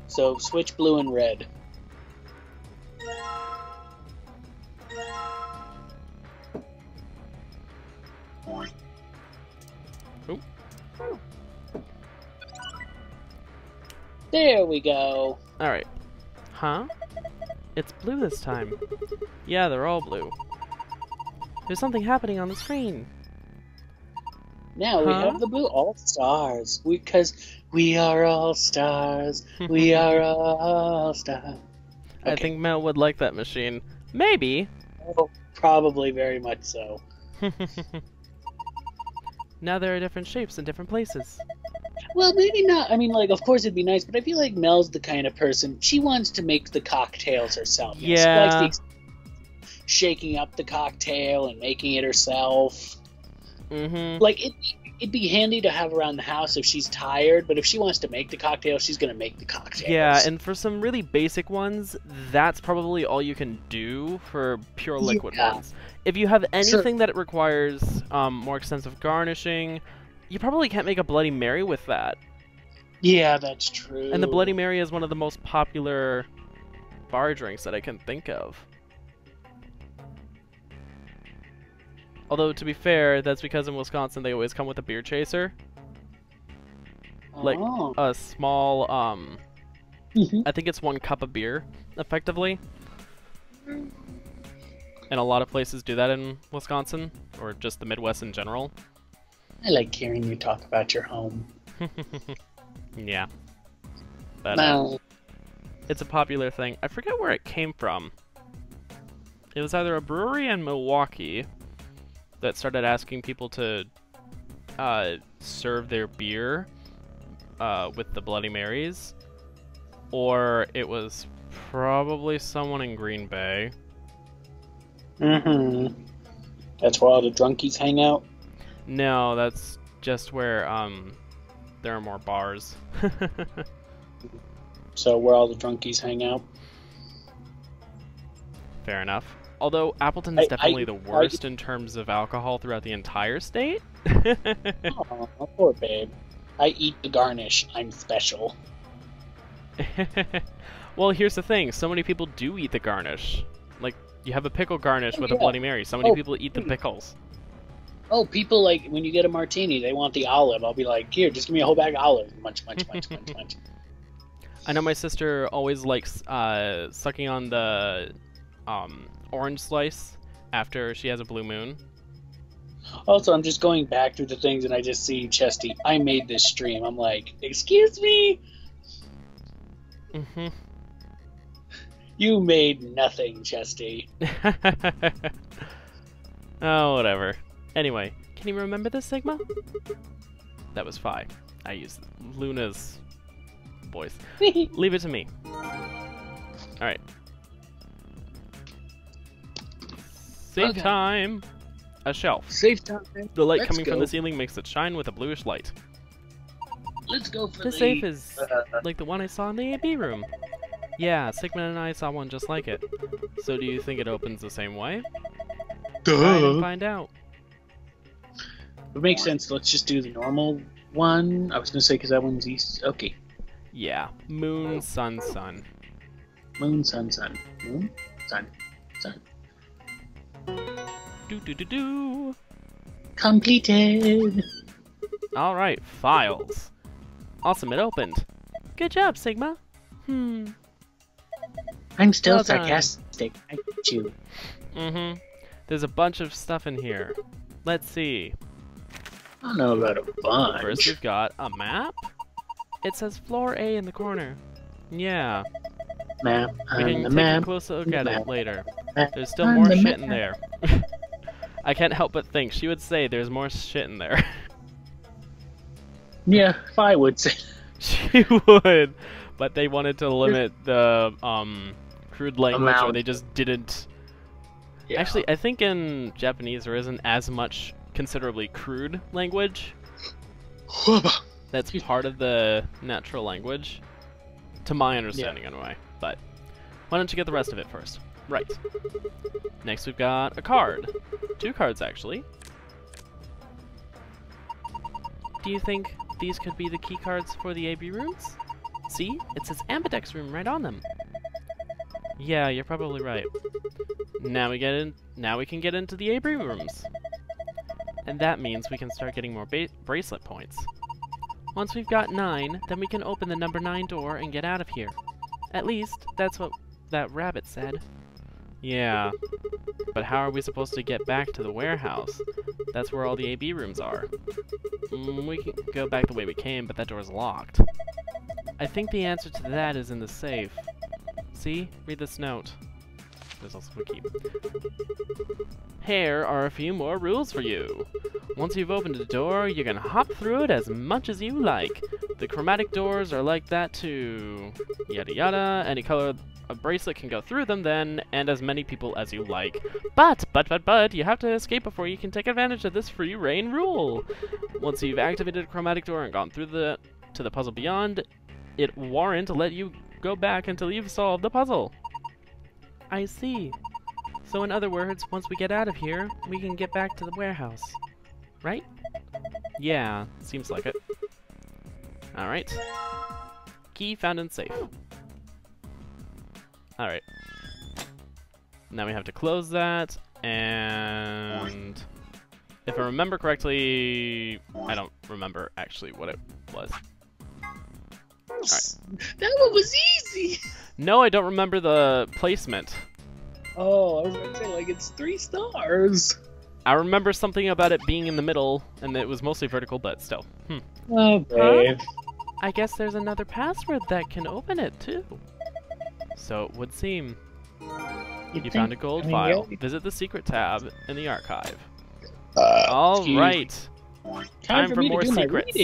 So switch blue and red. Oop. There we go. Alright. Huh? It's blue this time. Yeah, they're all blue. There's something happening on the screen. Now we have the blue all stars. Because we are all stars. We are all stars. I think Mel would like that machine. Maybe. Oh, probably very much so. Now there are different shapes in different places. Well, maybe not. I mean, of course it'd be nice, but I feel like Mel's the kind of person, she wants to make the cocktails herself. Yeah. She likes shaking up the cocktail and making it herself. Mm-hmm. It'd be handy to have around the house if she's tired, but if she wants to make the cocktail, she's going to make the cocktails. Yeah, and for some really basic ones, that's probably all you can do for pure liquid ones. If you have anything that requires more extensive garnishing, you probably can't make a Bloody Mary with that. Yeah, that's true. And the Bloody Mary is one of the most popular bar drinks that I can think of. Although, to be fair, that's because in Wisconsin they always come with a beer chaser. Like, a small, I think it's 1 cup of beer, effectively. And a lot of places do that in Wisconsin, or just the Midwest in general. I like hearing you talk about your home. Yeah. But, it's a popular thing. I forget where it came from. It was either a brewery in Milwaukee that started asking people to serve their beer with the Bloody Marys, or it was probably someone in Green Bay. Mm-hmm. That's where all the drunkies hang out? No, that's just where there are more bars. So where all the drunkies hang out? Fair enough. Although Appleton is definitely the worst in terms of alcohol throughout the entire state. Oh, poor babe. I eat the garnish. I'm special. Well, here's the thing. So many people do eat the garnish. Like, you have a pickle garnish with a yeah. Bloody Mary. So many people eat the pickles. Oh, people, like, when you get a martini, they want the olive. I'll be like, here, just give me a whole bag of olive. Munch, munch, munch, munch, munch. I know my sister always likes sucking on the orange slice after she has a blue moon. Also, I'm just going back through the things, and I just see Chesty. I made this stream. I'm like, excuse me? Mm-hmm. You made nothing, Chesty. Oh, whatever. Anyway, can you remember this, Sigma? That was Phi. I used Luna's voice. Leave it to me. Alright. Save time! A shelf. Save time. The light coming from the ceiling makes it shine with a bluish light. Let's go for the safe is like the one I saw in the AB room. Yeah, Sigma and I saw one just like it. So do you think it opens the same way? Try and find out. It makes sense. Let's just do the normal one. I was gonna say because that one's east. Okay. Yeah. Moon, sun, sun. Moon, sun, sun. Moon, sun, sun. Do. Completed. All right, files. Awesome, it opened. Good job, Sigma. I'm still Well done. sarcastic. I get you. Mm-hmm. There's a bunch of stuff in here. Let's see. I don't know about a bunch. First, we've got a map. It says floor A in the corner. Yeah. Map. We can On the take map. a closer look at it later. Map There's still on more the shit in map. there. I can't help but think she would say there's more shit in there. Yeah, if I would say. She would, but they wanted to limit the crude language, or Amount. they just didn't. Yeah. Actually, I think in Japanese there isn't as much considerably crude language. That's part of the natural language, to my understanding anyway. But why don't you get the rest of it first? Right. Next we've got a card. 2 cards, actually. Do you think these could be the key cards for the AB rooms? See? It says Ambidex room right on them. Yeah, you're probably right. Now we can get into the AB rooms. And that means we can start getting more bracelet points. Once we've got 9, then we can open the number 9 door and get out of here. At least, that's what that rabbit said. Yeah, but how are we supposed to get back to the warehouse? That's where all the AB rooms are. We can go back the way we came, but that door's locked. I think the answer to that is in the safe. See? Read this note. There's also a key. Here are a few more rules for you. Once you've opened a door, you can hop through it as much as you like. The chromatic doors are like that too. Yada yada. Any color a bracelet can go through them then, and as many people as you like. But, you have to escape before you can take advantage of this free reign rule. Once you've activated a chromatic door and gone through to the puzzle beyond, it won't let you go back until you've solved the puzzle. I see. So in other words, once we get out of here, we can get back to the warehouse. Right? Yeah, seems like it. Alright. Key found in safe. Alright. Now we have to close that, and if I remember correctly, I don't remember actually what it was. Alright. That one was easy! No, I don't remember the placement. Oh, I was going to say, like, it's 3 stars. I remember something about it being in the middle, and it was mostly vertical, but still. Okay. I guess there's another password that can open it, too. So it would seem. You found a gold file. Visit the secret tab in the archive. Alright. Time for more secrets.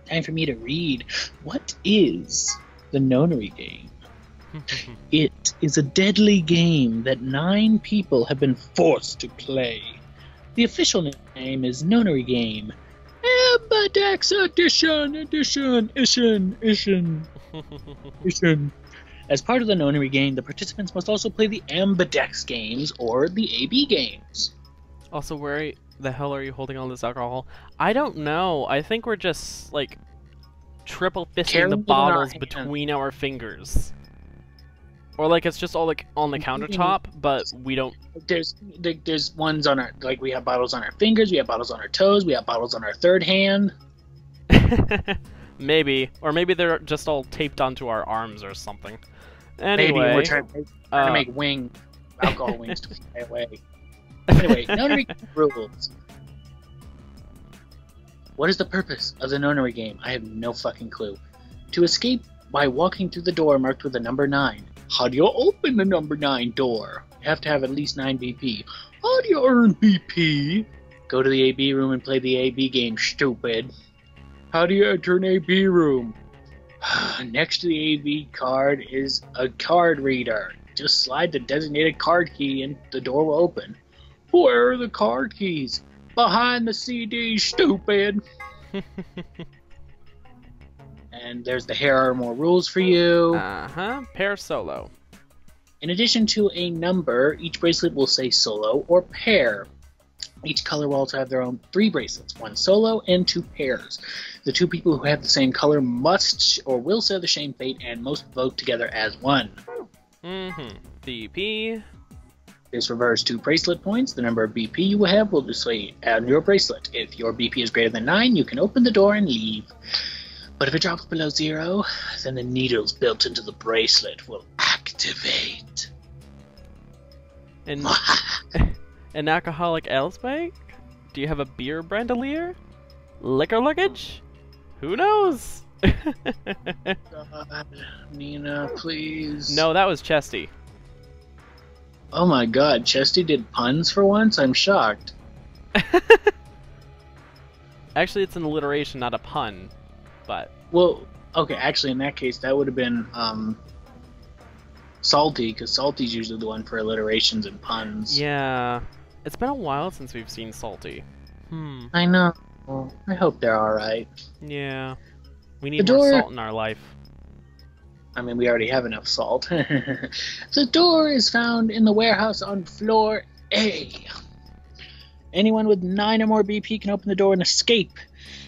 Time for me to read. What is the Nonary Game? It is a deadly game that 9 people have been forced to play. The official name is Nonary Game. Ambidex Edition. As part of the Nonary Game, the participants must also play the Ambidex games or the AB games. Also, where the hell are you holding all this alcohol? I don't know. I think we're just, like, triple fisting the bottles between our fingers. Or like it's just all like on the countertop, but we don't. There's ones on our, like, we have bottles on our fingers, we have bottles on our toes, we have bottles on our third hand. Maybe, or maybe they're just all taped onto our arms or something. Anyway, Maybe we're trying to make wings, alcohol wings to fly away. Anyway, Nonary rules. What is the purpose of the Nonary game? I have no fucking clue. To escape by walking through the door marked with the number 9. How do you open the number 9 door? You have to have at least 9 BP. How do you earn BP? Go to the AB room and play the AB game, stupid. How do you enter an AB room? Next to the AB card is a card reader. Just slide the designated card key and the door will open. Where are the card keys? Behind the CD, stupid. And there's the here are more rules for you. Pair solo. In addition to a number, each bracelet will say solo or pair. Each color will also have their own 3 bracelets, 1 solo and 2 pairs. The 2 people who have the same color must or will share the same fate and most vote together as one. BP. This reverse 2 bracelet points. The number of BP you will have will display on your bracelet. If your BP is greater than 9, you can open the door and leave. But if it drops below 0, then the needles built into the bracelet will activate. And an alcoholic Elsbake? Do you have a beer brandolier? Liquor luggage? Who knows? God, Nina, please. No, that was Chesty. Oh my god, Chesty did puns for once? I'm shocked. Actually, it's an alliteration, not a pun. But well, okay, actually in that case that would have been Salty, because Salty's usually the one for alliterations and puns. Yeah. It's been a while since we've seen Salty. I know. Well, I hope they're alright. Yeah. We need more salt in our life. I mean, we already have enough salt. The door is found in the warehouse on floor A. Anyone with 9 or more BP can open the door and escape.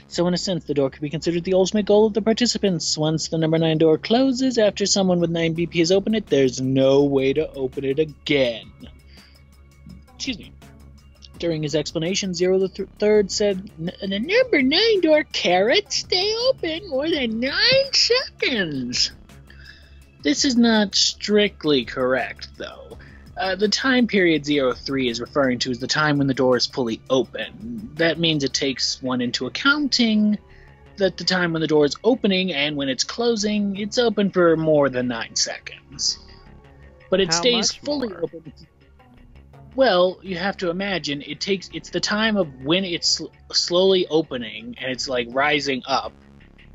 So in a sense, the door could be considered the ultimate goal of the participants. Once the number 9 door closes, after someone with 9 BP has opened it, there's no way to open it again. Excuse me. During his explanation, Zero the Third said, the number 9 door carrot stay open more than 9 seconds. This is not strictly correct, though. The time period 03 is referring to is the time when the door is fully open. That means it takes one into accounting that the time when the door is opening and when it's closing, it's open for more than 9 seconds. But it stays fully open. Well, you have to imagine it's the time of when it's slowly opening and it's like rising up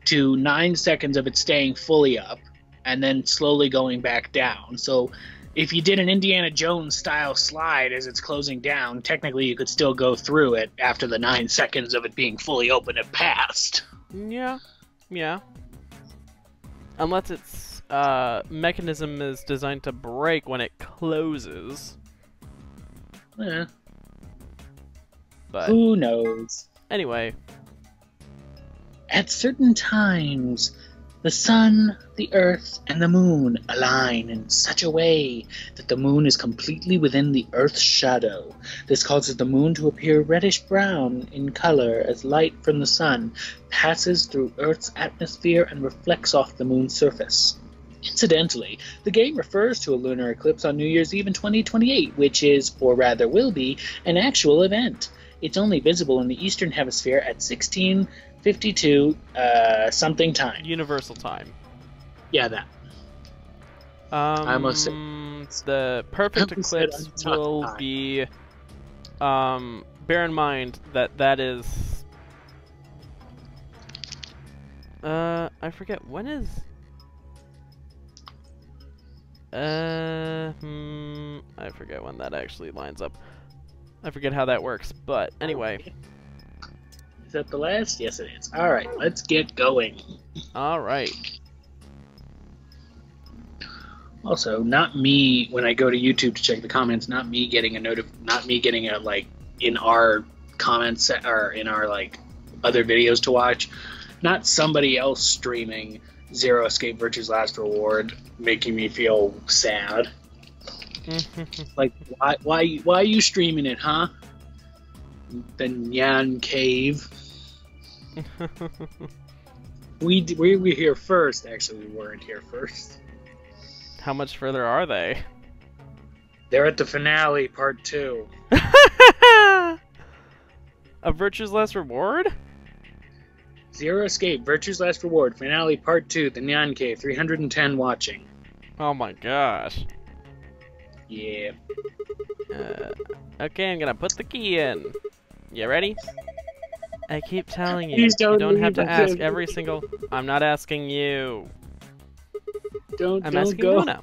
to 9 seconds of it staying fully up and then slowly going back down. So if you did an Indiana Jones style slide as it's closing down, technically you could still go through it after the 9 seconds of it being fully open had passed. Yeah. Unless its mechanism is designed to break when it closes. Eh. But who knows? Anyway. At certain times, the sun, the earth, and the moon align in such a way that the moon is completely within the earth's shadow. This causes the moon to appear reddish-brown in color as light from the sun passes through Earth's atmosphere and reflects off the moon's surface. Incidentally, the game refers to a lunar eclipse on New Year's Eve in 2028, which is, or rather will be, an actual event. It's only visible in the Eastern Hemisphere at 1652 something time. Universal time. Yeah, that. I almost said the perfect eclipse will be. Bear in mind that is. I forget when is. I forget when that actually lines up. I forget how that works, but anyway. Is that the last? Yes, it is. Alright, let's get going. Alright. Also, not me, when I go to YouTube to check the comments, not me getting a like, in our comments, or in our, like, other videos to watch. Not somebody else streaming Zero Escape Virtue's Last Reward making me feel sad. Like, why are you streaming it, huh? The Nyan Cave. we were here first. Actually, we weren't here first. How much further are they? They're at the finale, part 2. A Virtue's Last Reward? Zero Escape, Virtue's Last Reward, finale, part 2, the Nyan Cave, 310 watching. Oh my gosh. Yeah. Okay, I'm gonna put the key in. You ready? I keep telling you, Please you don't have to leave. ask every single... I'm not asking you. I'm asking go. Luna.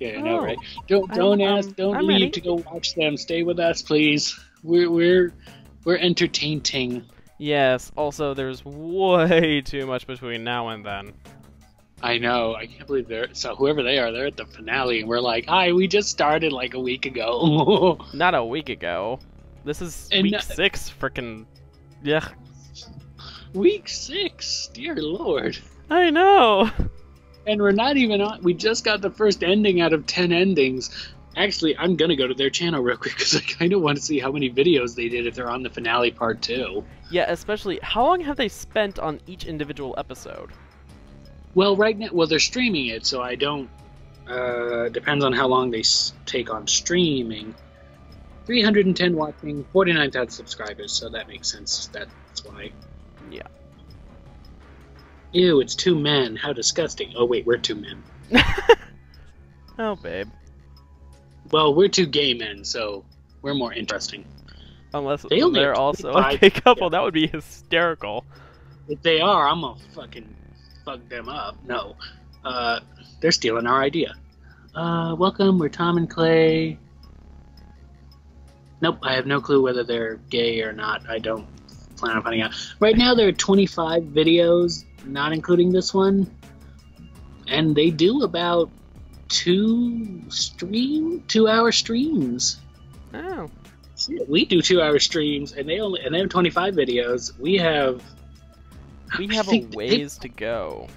Yeah, I know, right? Don't I'm leave ready. to go watch them. Stay with us, please. We're entertaining. Yes, also there's way too much between now and then. I know. I can't believe whoever they are, they're at the finale, and we're like, hi, we just started like a week ago. Not a week ago. This is week 6, frickin'... Yeah. Week 6, dear lord. I know. And we're not even on. We just got the first ending out of 10 endings. Actually, I'm gonna go to their channel real quick because I kind of want to see how many videos they did if they're on the finale part 2. Yeah, especially, how long have they spent on each individual episode? Well, right now, they're streaming it, so I don't. Depends on how long they take on streaming. 310 watching, 49,000 subscribers, so that makes sense. That's why. Yeah. Ew, it's 2 men. How disgusting. Oh, wait, we're 2 men. Oh, babe. Well, we're 2 gay men, so we're more interesting. Unless They only they're have also a 25 gay couple, that would be hysterical. If they are, I'm gonna fucking fuck them up. No. They're stealing our idea. Welcome, we're Tom and Clay. Nope, I have no clue whether they're gay or not. I don't plan on finding out. Right now, there are 25 videos, not including this one. And they do about 2-hour streams. Oh. Shit, we do 2-hour streams, and they have 25 videos. We have a ways to go.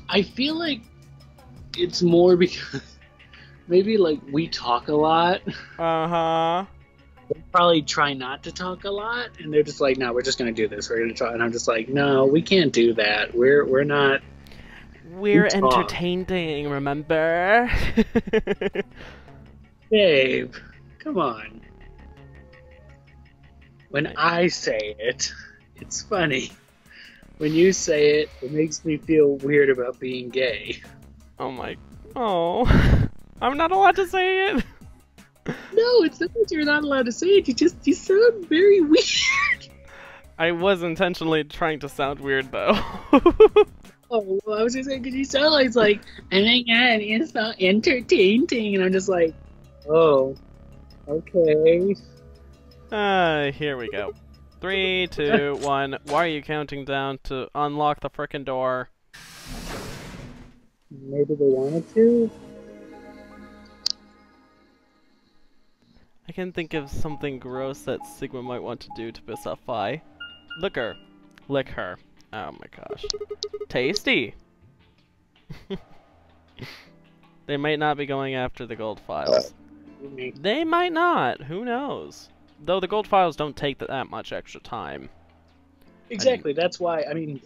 I feel like it's more because maybe like we talk a lot. Uh-huh. They probably try not to talk a lot, and they're just like, no, we're just gonna do this. We're gonna try, and I'm just like, no, we can't do that. We're not. We're entertaining, remember? Babe, come on. When I say it, it's funny. When you say it, it makes me feel weird about being gay. Oh. I'm not allowed to say it? No, it's not that you're not allowed to say it. You sound very weird. I was intentionally trying to sound weird, though. Oh, well, I was just saying, because you sound like, oh my god, it's so entertaining. And I'm just like, oh, okay. Here we go. 3, 2, 1. Why are you counting down to unlock the frickin' door? Maybe they wanted to? I can think of something gross that Sigma might want to do to piss off Phi. Lick her. Lick her. Oh my gosh. Tasty! They might not be going after the gold files. They might not. Who knows? Though the gold files don't take that much extra time. Exactly. That's why, I mean,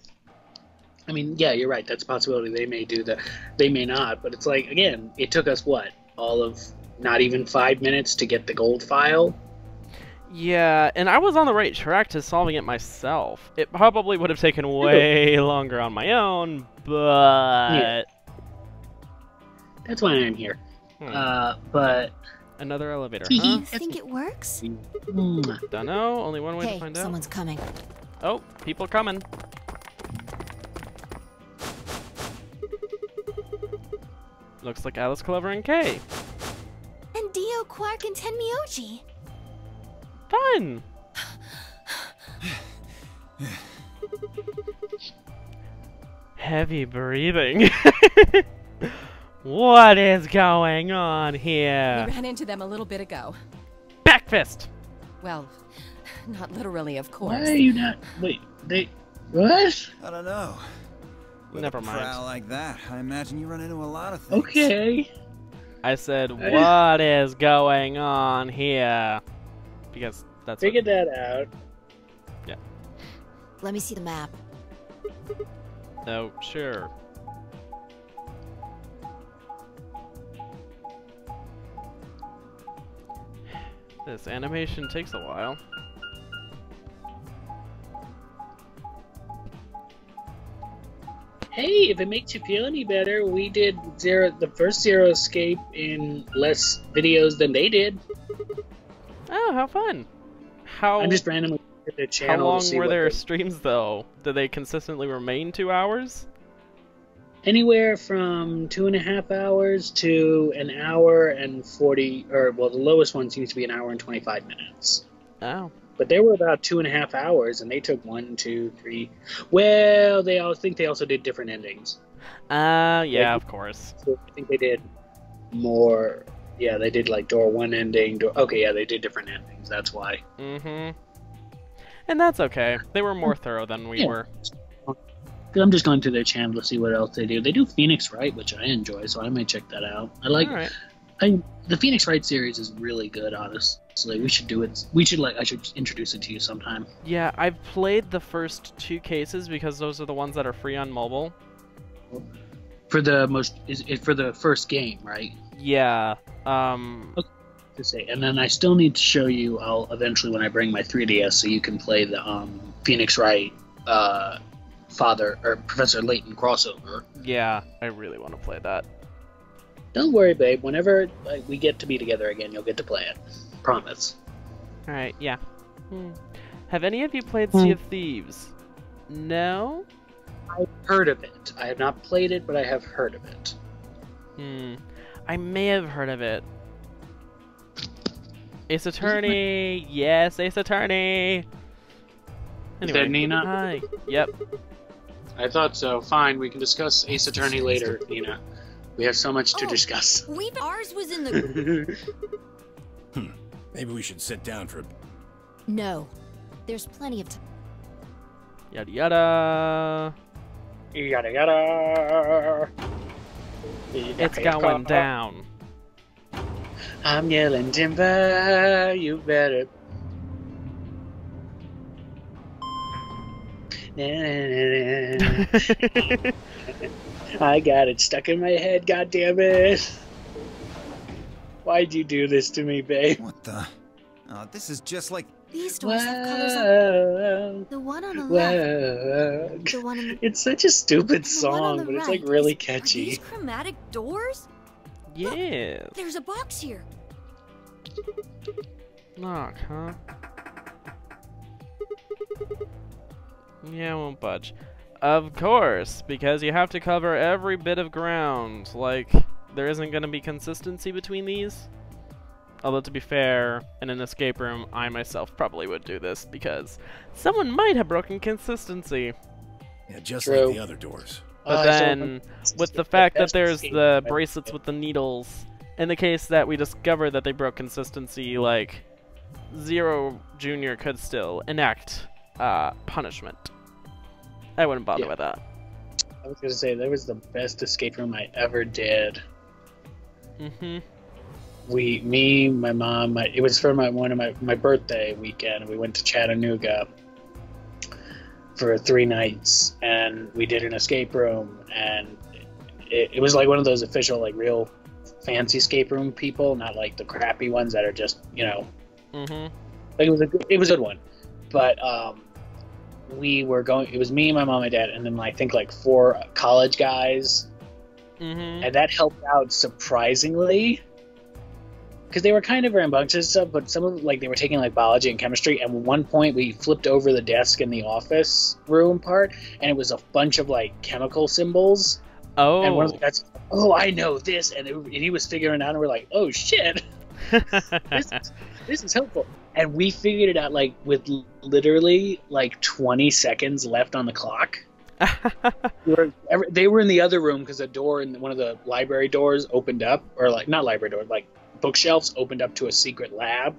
yeah, you're right. That's a possibility. They may do that. They may not. But it's like, again, it took us, what? All of not even 5 minutes to get the gold file? Yeah, and I was on the right track to solving it myself. It probably would have taken way longer on my own, but... Yeah. That's why I'm here. But... Another elevator, Do huh? you think it works? Dunno, only one way Hey, to find out. someone's coming. Oh, people coming. Looks like Alice, Clover, and Kay. And Dio, Quark, and Tenmyoji. Fun! Heavy breathing. What is going on here? We ran into them a little bit ago. Backfist! Well, not literally, of course. Why are you not... Wait, they... What? I don't know. With Never a mind. crowd like that, I imagine you run into a lot of things. Okay. I said, what is going on here? Because that's Figured that out. Yeah. Let me see the map. Oh, sure. This animation takes a while. Hey, if it makes you feel any better, we did the first Zero Escape in less videos than they did. Oh, how fun! How I'm just randomly at their channel. how long to see were what their they- streams though? Did they consistently remain 2 hours? Anywhere from 2.5 hours to an hour and 40, or well, the lowest one seems to be an hour and 25 minutes. Oh. But they were about 2.5 hours, and they took 1, 2, 3. Well, they all think they also did different endings. Yeah, of course. So I think they did more. Yeah, they did like door 1 ending. Okay, yeah, they did different endings. That's why. Mm-hmm. And that's okay. They were more thorough than we were. I'm just going to their channel to see what else they do. They do Phoenix Wright, which I enjoy, so I might check that out. I like. All right. The Phoenix Wright series is really good, honestly. We should do it. I should introduce it to you sometime. Yeah, I've played the first 2 cases because those are the ones that are free on mobile. For the first game, right? Yeah. To say, and then I still need to show you. I'll eventually when I bring my 3DS, so you can play the Phoenix Wright Father or Professor Layton crossover. Yeah, I really want to play that. Don't worry, babe. Whenever we get to be together again, you'll get to play it. Promise. All right. Yeah. Have any of you played Sea of Thieves? No. I've heard of it. I have not played it, but I have heard of it. I may have heard of it. Ace Attorney! Yes, Ace Attorney! Is that Nina? Hi. Yep. I thought so. Fine, we can discuss Ace Attorney later, Nina. We have so much to discuss. Ours was in the... Maybe we should sit down for a... No. There's plenty of time. Yada yada. Yada yada. It's going down. I'm yelling timber, you better. I got it stuck in my head, goddammit. Why'd you do this to me, babe? What the? Oh, this is just like... These doors have colors on... The one on the left. The one on the... It's such a stupid The one on song, the but it's right. like really Are catchy. these chromatic doors? Yes. There's a box here. Knock, huh? Yeah, I won't budge. Of course, because you have to cover every bit of ground. Like, there isn't going to be consistency between these. Although, to be fair, in an escape room, I myself probably would do this, because someone might have broken consistency. Yeah, just True. like the other doors. But then, with the fact that there's the bracelets with the needles, in the case that we discover that they broke consistency, like, Zero Jr. could still enact punishment. I wouldn't bother with that. I was gonna say, that was the best escape room I ever did. Me, my mom, it was for my birthday weekend. We went to Chattanooga for 3 nights, and we did an escape room, and it was like one of those official, like, real fancy escape room people, not like the crappy ones that are just, you know, like it was a good one. But we were going. It was me, my mom, and dad, and then I think like 4 college guys, and that helped out surprisingly. Because they were kind of rambunctious and stuff, but some of them, like, they were taking like biology and chemistry. And at one point, we flipped over the desk in the office room part, and it was a bunch of like chemical symbols. Oh. And one of the guys, oh, I know this, and he was figuring it out, and we're like, oh shit, this is helpful. And we figured it out like with literally like 20 seconds left on the clock. They were in the other room because a door in one of the library doors opened up, or like not library door, like bookshelves opened up to a secret lab.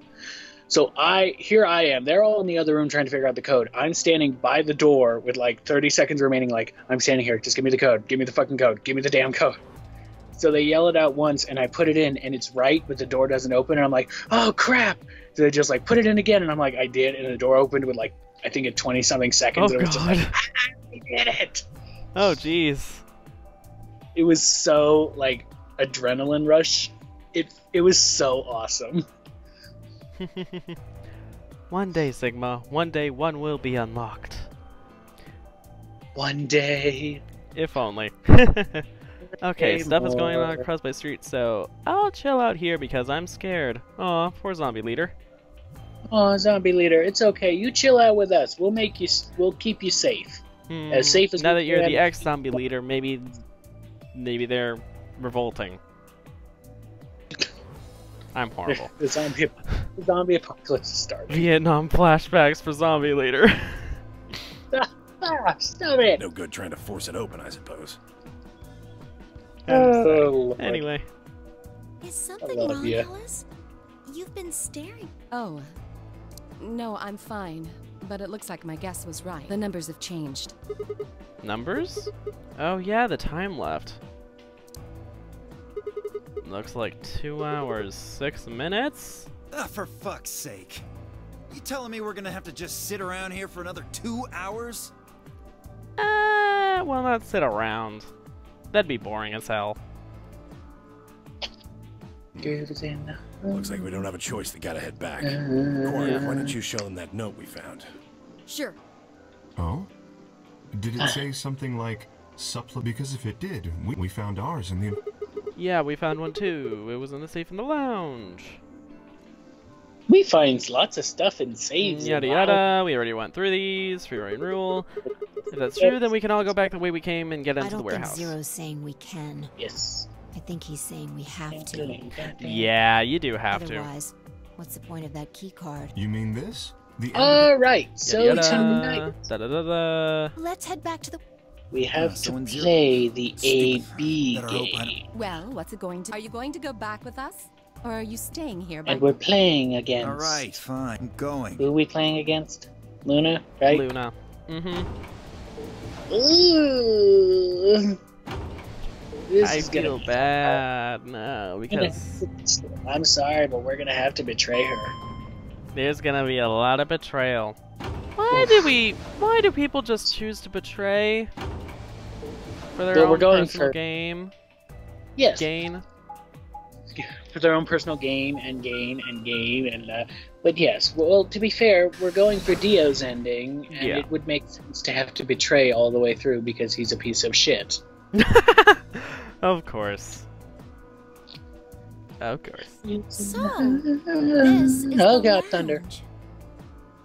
So here I am. They're all in the other room trying to figure out the code. I'm standing by the door with like 30 seconds remaining. Like, I'm standing here. Just give me the code. Give me the fucking code. Give me the damn code. So they yell it out once, and I put it in, and it's right, but the door doesn't open. And I'm like, oh crap! So they just like put it in again, and I'm like, I did, and the door opened with like I think at 20 something seconds. Oh, and it was just like, God. I did it. Oh jeez. It was so like adrenaline rush. It was so awesome. One day, Sigma. One day, one will be unlocked. One day. If only. Okay, stuff is going on across my street, so I'll chill out here because I'm scared. Aw, poor zombie leader. Oh, zombie leader, it's okay. You chill out with us. We'll keep you safe. As safe as now we that you're can. the ex-zombie leader, maybe they're revolting. I'm horrible. The zombie apocalypse is starting. Vietnam flashbacks for zombie leader. Stop it! No good trying to force it open, I suppose. Oh, Anyway. Is something love wrong, ya. Alice? You've been staring. Oh. No, I'm fine. But it looks like my guess was right. The numbers have changed. Numbers? Oh yeah, the time left. Looks like 2 hours, 6 minutes? Ah, for fuck's sake. You telling me we're gonna have to just sit around here for another 2 hours? Well, not sit around. That'd be boring as hell. Looks like we don't have a choice. They gotta head back. Quark, why don't you show them that note we found? Sure. Oh? Did it say something like because if it did, we found ours in the... Yeah, we found one too. It was in the safe in the lounge. We find lots of stuff in saves. Yada yada. We already went through these. Free running rule. If that's true, then we can all go back the way we came and get into the warehouse. I don't think Zero's saying we can. Yes. I think he's saying we have to. Yeah, you do have to. Otherwise, what's the point of that key card? You mean this? The Alright, so Yada tonight yada. Da da da da. Let's head back to the... we have so to in Zero- play the Stupid. AB Better hope I game. Well, what's it going to... Are you going to go back with us? Or are you staying here by... And we're playing against... Alright, fine. I'm going. Who are we playing against? Luna, right? Luna. Mm-hmm. Ooh. This I is gonna feel be bad now because I'm sorry, but we're gonna have to betray her. there's gonna be a lot of betrayal. Why do people just choose to betray for their Well, own we're going personal for- game? Yes. Gain? For their own personal game and gain and but yes, well, to be fair, we're going for Dio's ending, and Yeah. it would make sense to have to betray all the way through because he's a piece of shit. Of course. Of course. So, this is Oh the god, thunder. lounge.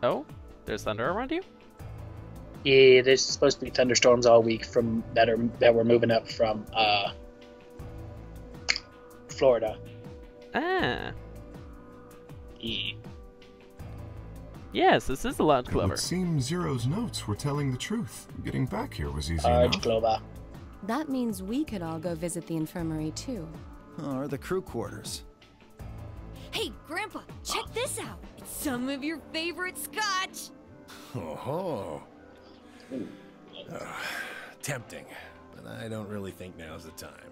Oh? There's thunder around you? Yeah, there's supposed to be thunderstorms all week that were moving up from Florida. Ah. Yeah. Yes, this is a lot It clever. would seem Zero's notes were telling the truth. Getting back here was easy Large enough. Globa. That means we could all go visit the infirmary, too. Oh, or the crew quarters. Hey, Grandpa, check this out. It's some of your favorite scotch. Oh, tempting, but I don't really think now's the time.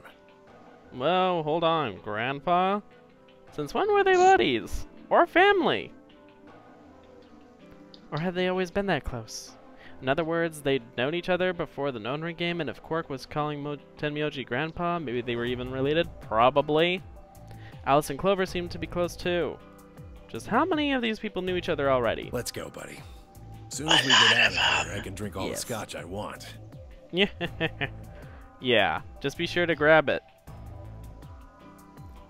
Well, hold on, Grandpa. Since when were they buddies? Or family? Or had they always been that close? In other words, they'd known each other before the Nonary game, and if Quark was calling Tenmyoji Grandpa, maybe they were even related? Probably. Alice and Clover seemed to be close too. Just how many of these people knew each other already? Let's go, buddy. As soon as we get out of here, I can drink all Yes. the scotch I want. Yeah. Yeah, just be sure to grab it.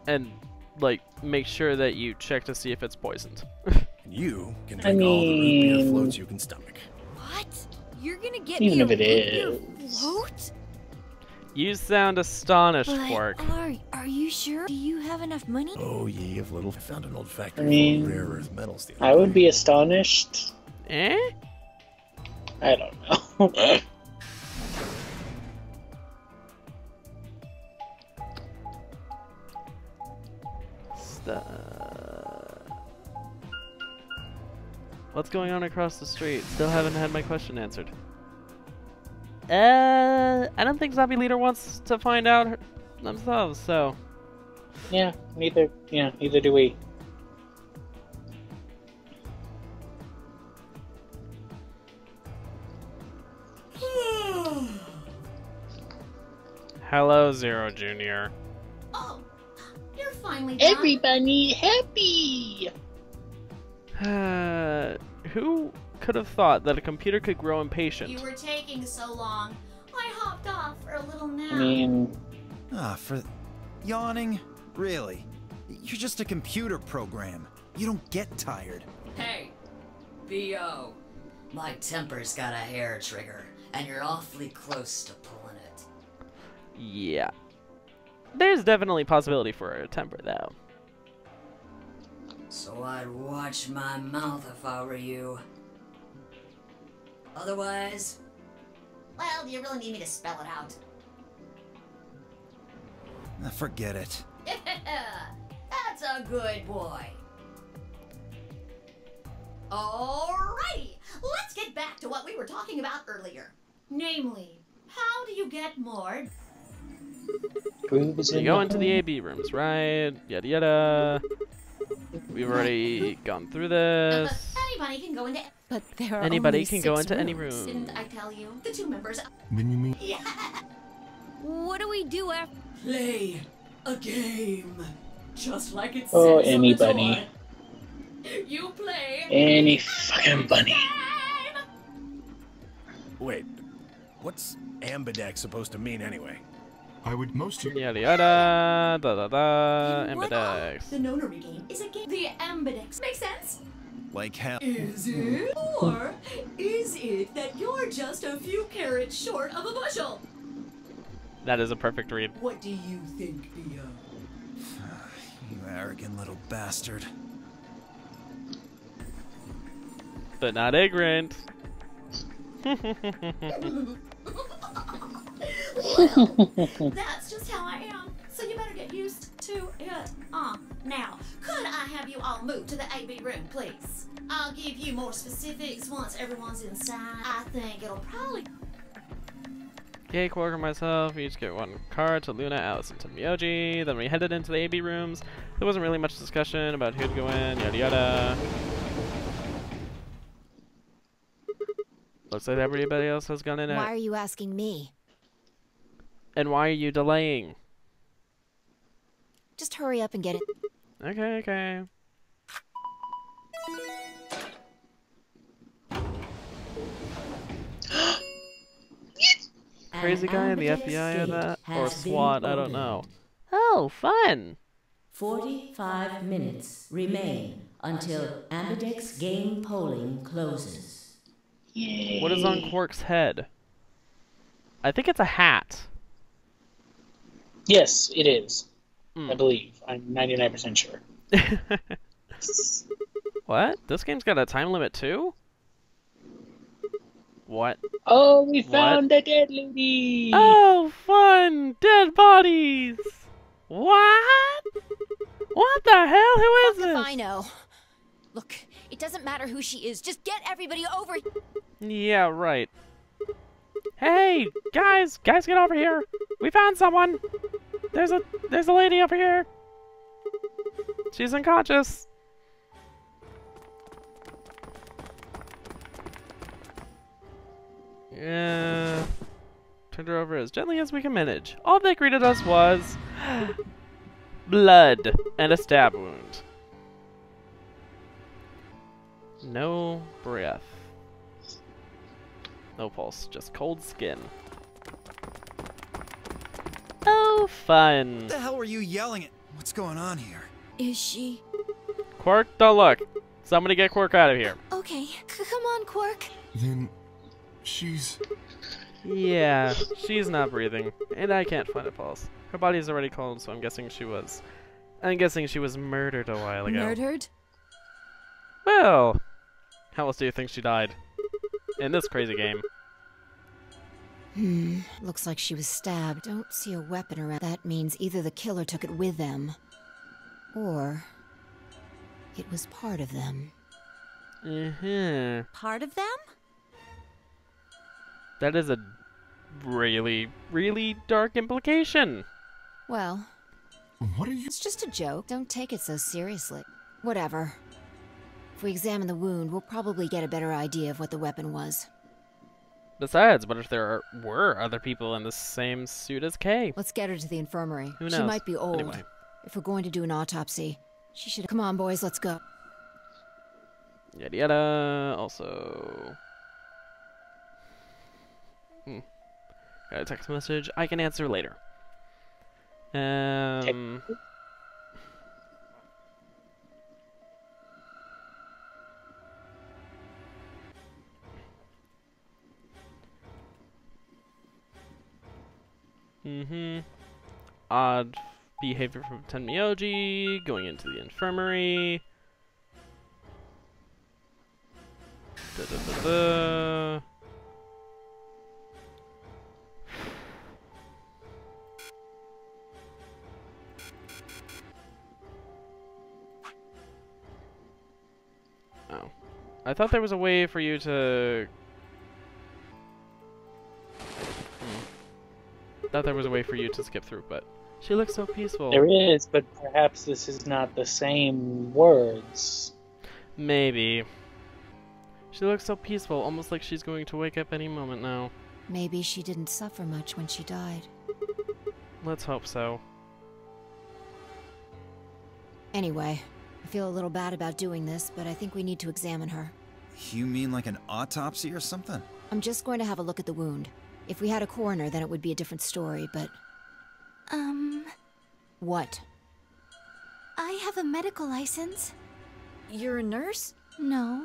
And, like, make sure that you check to see if it's poisoned. And you can drink all the root beer floats you can stomach. What? You're gonna get Even me if a it root beer is. float? You sound astonished, But, Quark. are you sure? Do you have enough money? Oh, ye of little. I found an old factory I mean, full of rare earth metals. The I other would day. be astonished. Eh? I don't know. What's going on across the street? Still haven't had my question answered. I don't think Zombie Leader wants to find out themselves, so... Yeah, neither do we. Hello, Zero Jr. Oh, you're finally done. Everybody happy! Who could have thought that a computer could grow impatient? You were taking so long. I hopped off for a little nap. I mean... for... Yawning? Really? You're just a computer program. You don't get tired. Hey, B.O. My temper's got a hair trigger, and you're awfully close to pulling it. Yeah. There's definitely possibility for a temper, though. So I'd watch my mouth if I were you. Otherwise... Well, do you really need me to spell it out? Forget it. That's a good boy. Alrighty, let's get back to what we were talking about earlier. Namely, how do you get more... You go into the AB rooms, right? Yada yada. We've already gone through this. Anybody can go into... But there are Anybody only can 6 go into any rooms. room. Didn't I tell you? The 2 members... Then you mean... Yeah! What do we do after? Play a game. Just like it Oh, says anybody. on the toy. You play Any fucking bunny. Wait, what's ambidex supposed to mean anyway? I would most... Yada yada. Da da da. What? Ambidex. The Nonary Game is a game. The ambidex. Makes sense? Like hell. Is it? Or is it that you're just a few carrots short of a bushel? That is a perfect read. What do you think, B.O.? You arrogant little bastard. But not ignorant. Well, that's just how I am. So you better get used to it. Now, could I have you all move to the AB room, please? I'll give you more specifics once everyone's inside. I think it'll probably... Gay, Quark, and myself each get 1 card to Luna, Alice, and to Myoji. Then we headed into the AB rooms. There wasn't really much discussion about who'd go in, yada yada. Looks like everybody else has gone in. Why are you asking me? And why are you delaying? Just hurry up and get it. Okay, okay. Crazy guy in the FBI or that? Or SWAT, I don't know. Oh, fun! 45 minutes remain until Ambidex game polling closes. Yay. What is on Quark's head? I think it's a hat. Yes, it is. I believe. I'm 99% sure. What? This game's got a time limit too? What? Oh, we found a dead lady! Oh, fun! Dead bodies! What? What the hell? Who is Fuck this? if I know. Look, it doesn't matter who she is. Just get everybody over. Yeah, right. Hey, guys, get over here. We found someone. There's a lady over here. She's unconscious. Yeah. Turned her over as gently as we can manage. All they greeted us was blood and a stab wound. No breath. No pulse, just cold skin. Oh, fun. What the hell were you yelling at? What's going on here? Is she? Quark, don't look. Somebody get Quark out of here. Okay, come on, Quark. Then she's... Yeah, she's not breathing, and I can't find a pulse. Her body's already cold, so I'm guessing she was murdered a while ago. Murdered? Well, how else do you think she died? In this crazy game. Looks like she was stabbed. Don't see a weapon around. That means either the killer took it with them, or it was part of them. Mm-hmm. Part of them? That is a really, really dark implication. Well, what are you? It's just a joke. Don't take it so seriously. Whatever. If we examine the wound, we'll probably get a better idea of what the weapon was. Besides, what if there were other people in the same suit as Kay? Let's get her to the infirmary. Who knows? She might be old. Anyway. If we're going to do an autopsy, she should... Come on, boys, let's go. Yada yada. Also... Got a text message I can answer later. Odd behavior from Tenmyoji, going into the infirmary. Da-da-da-da. Oh. I thought there was a way for you to... Thought there was a way for you to skip through, but she looks so peaceful. There is, but perhaps this is not the same words. Maybe. She looks so peaceful, almost like she's going to wake up any moment now. Maybe she didn't suffer much when she died. Let's hope so. Anyway, I feel a little bad about doing this, but I think we need to examine her. You mean like an autopsy or something? I'm just going to have a look at the wound. If we had a coroner, then it would be a different story, but... What? I have a medical license. You're a nurse? No.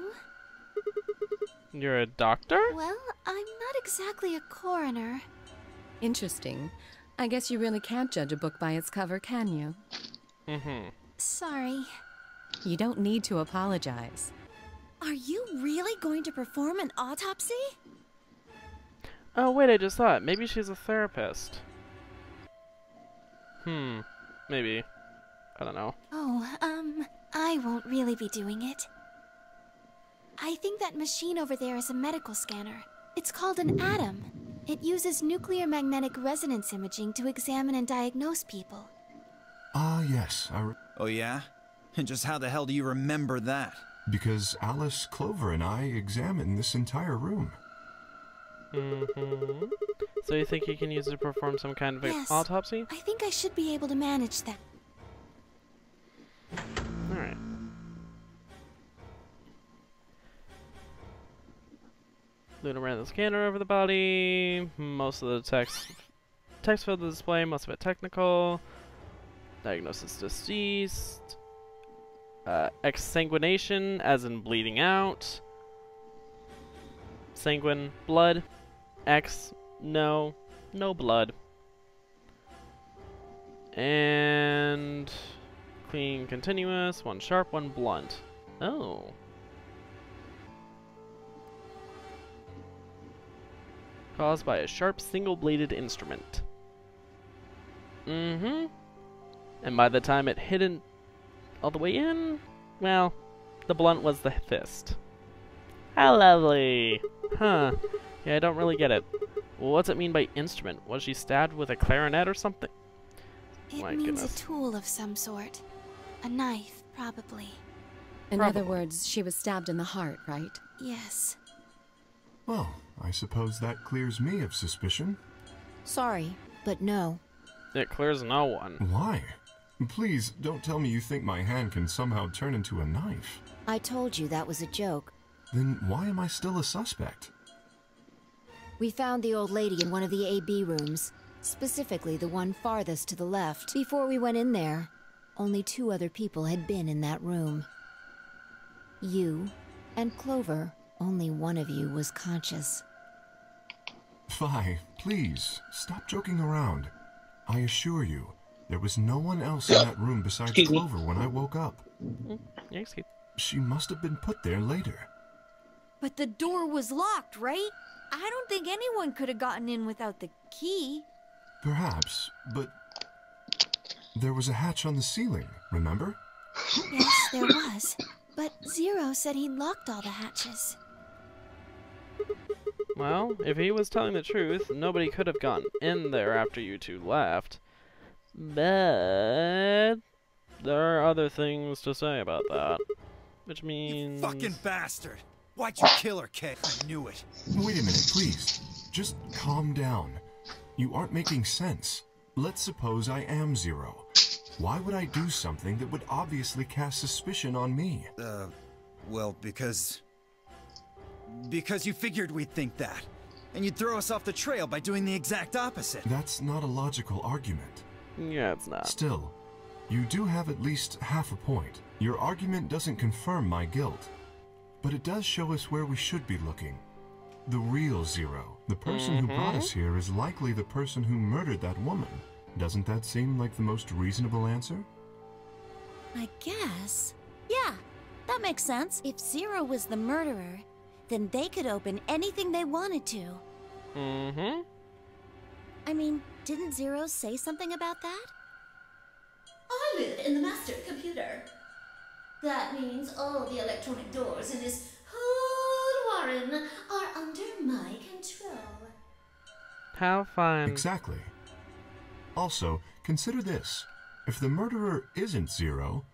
You're a doctor? Well, I'm not exactly a coroner. Interesting. I guess you really can't judge a book by its cover, can you? Sorry. You don't need to apologize. Are you really going to perform an autopsy? Oh wait, I just thought. Maybe she's a therapist. Maybe. I don't know. Oh, I won't really be doing it. I think that machine over there is a medical scanner. It's called an atom. It uses nuclear magnetic resonance imaging to examine and diagnose people. Ah, yes. Oh, yeah? And just how the hell do you remember that? Because Alice, Clover, and I examined this entire room. So you think you can use it to perform some kind of Yes. autopsy? I think I should be able to manage that. Alright. Luna ran the scanner over the body. Most of the text filled the display, most of it technical. Diagnosis deceased. Exsanguination, as in bleeding out. Sanguine, blood. X, no blood. And clean, continuous, one sharp, one blunt. Oh. Caused by a sharp, single-bladed instrument. And by the time it hit in all the way in, well, the blunt was the fist. How lovely. Huh. Yeah, I don't really get it. Well, what's it mean by instrument? Was she stabbed with a clarinet or something? It My means goodness. a tool of some sort. A knife, probably. In other words, she was stabbed in the heart, right? Yes. Well, I suppose that clears me of suspicion. Sorry, but no. It clears no one. Why? Please, don't tell me you think my hand can somehow turn into a knife. I told you that was a joke. Then why am I still a suspect? We found the old lady in one of the AB rooms, specifically the one farthest to the left. Before we went in there, only 2 other people had been in that room. You and Clover. Only one of you was conscious. Fi, please, stop joking around. I assure you, there was no one else in that room besides Clover when I woke up. She must have been put there later. But the door was locked, right? I don't think anyone could have gotten in without the key. Perhaps, but there was a hatch on the ceiling, remember? Yes, there was. But Zero said he locked all the hatches. Well, if he was telling the truth, nobody could have gone in there after you two left. But there are other things to say about that. Which means... You fucking bastard! Why'd you kill her, Kay? I knew it. Wait a minute, please. Just calm down. You aren't making sense. Let's suppose I am Zero. Why would I do something that would obviously cast suspicion on me? Well, because you figured we'd think that. And you'd throw us off the trail by doing the exact opposite. That's not a logical argument. Yeah, it's not. Still, you do have at least half a point. Your argument doesn't confirm my guilt, but it does show us where we should be looking. The real Zero. The person who brought us here is likely the person who murdered that woman. Doesn't that seem like the most reasonable answer? I guess. Yeah, that makes sense. If Zero was the murderer, then they could open anything they wanted to. Mm-hmm. I mean, didn't Zero say something about that? I live in the master computer. That means all the electronic doors in this whole warren are under my control. How fun. Exactly. Also, consider this. If the murderer isn't Zero,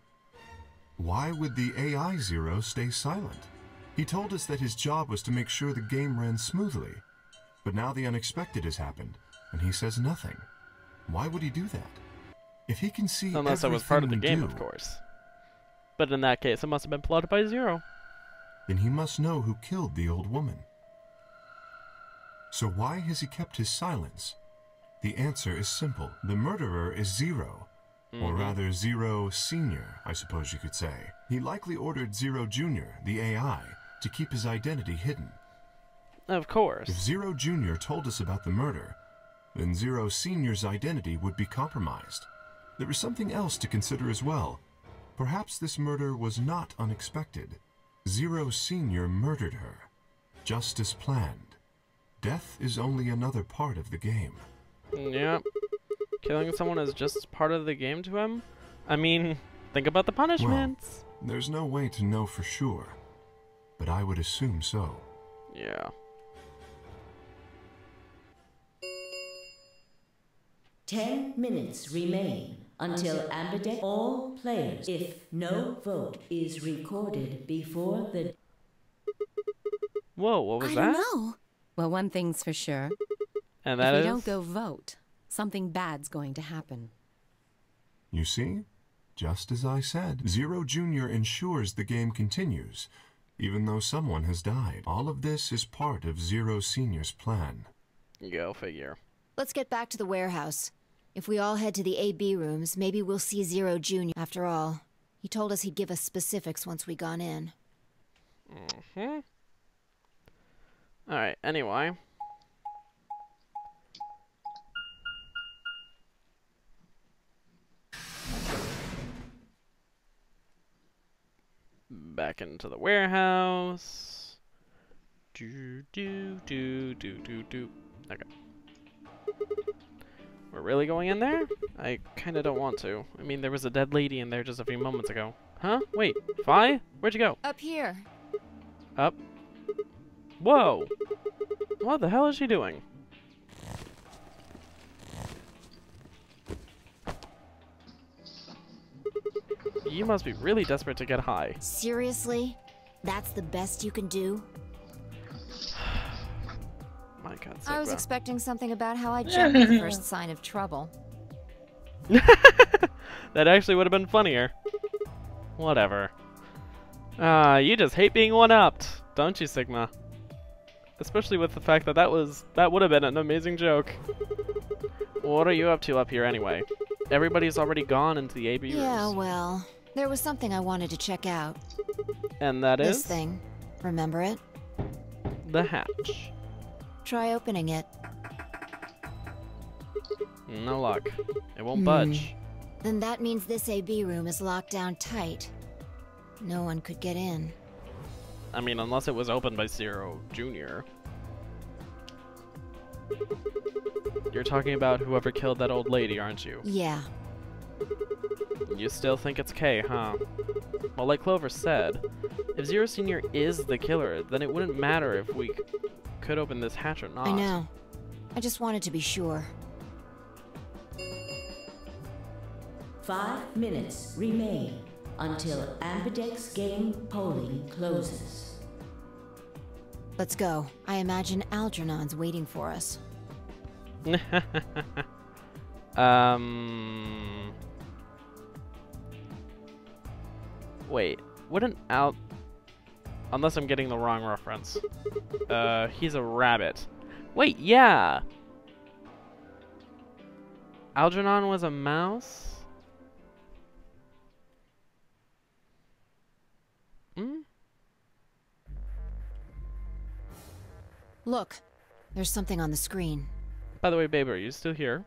why would the AI Zero stay silent? He told us that his job was to make sure the game ran smoothly. But now the unexpected has happened, and he says nothing. Why would he do that? If he can see Unless it was part of the game, do, of course. But in that case, it must have been plotted by Zero. Then he must know who killed the old woman. So why has he kept his silence? The answer is simple. The murderer is Zero. Or rather, Zero Senior, I suppose you could say. He likely ordered Zero Junior, the AI, to keep his identity hidden. Of course. If Zero Junior told us about the murder, then Zero Senior's identity would be compromised. There is something else to consider as well. Perhaps this murder was not unexpected. Zero Senior murdered her, just as planned. Death is only another part of the game. Yep. Killing someone is just part of the game to him? I mean, think about the punishments. Well, there's no way to know for sure, but I would assume so. Yeah. 10 minutes remain until Amberdeck all players, if no vote is recorded before the... Whoa, what was that? I don't know. Well, one thing's for sure. And that is? If we don't go vote, something bad's going to happen. You see? Just as I said. Zero Junior ensures the game continues, even though someone has died. All of this is part of Zero Senior's plan. Go figure. Let's get back to the warehouse. If we all head to the AB rooms, maybe we'll see Zero Junior. After all, he told us he'd give us specifics once we gone in. Alright, anyway. Back into the warehouse. Okay. We're really going in there? I kinda don't want to. I mean, there was a dead lady in there just a few moments ago. Huh? Wait, Fi? Where'd you go? Up here. Up? Whoa! What the hell is she doing? You must be really desperate to get high. Seriously? That's the best you can do? My God, I was Sigma. expecting something about how I jumped at the first sign of trouble. That actually would have been funnier. Whatever. You just hate being one-upped, don't you, Sigma? Especially with the fact that that would have been an amazing joke. What are you up to up here anyway? Everybody's already gone into the AB rooms. Yeah, well, there was something I wanted to check out. And that is? This thing. Remember it? The hatch. Try opening it. No luck. It won't budge. Then that means this AB room is locked down tight. No one could get in. I mean, unless it was opened by Zero Junior. You're talking about whoever killed that old lady, aren't you? Yeah. You still think it's K, huh? Well, like Clover said, if Zero Senior is the killer, then it wouldn't matter if we could open this hatch or not. I know. I just wanted to be sure. 5 minutes remain until Ambidex game polling closes. Let's go. I imagine Algernon's waiting for us. Wait, wouldn't unless I'm getting the wrong reference. He's a rabbit. Wait, yeah! Algernon was a mouse? Hmm? Look, there's something on the screen. By the way, babe, are you still here?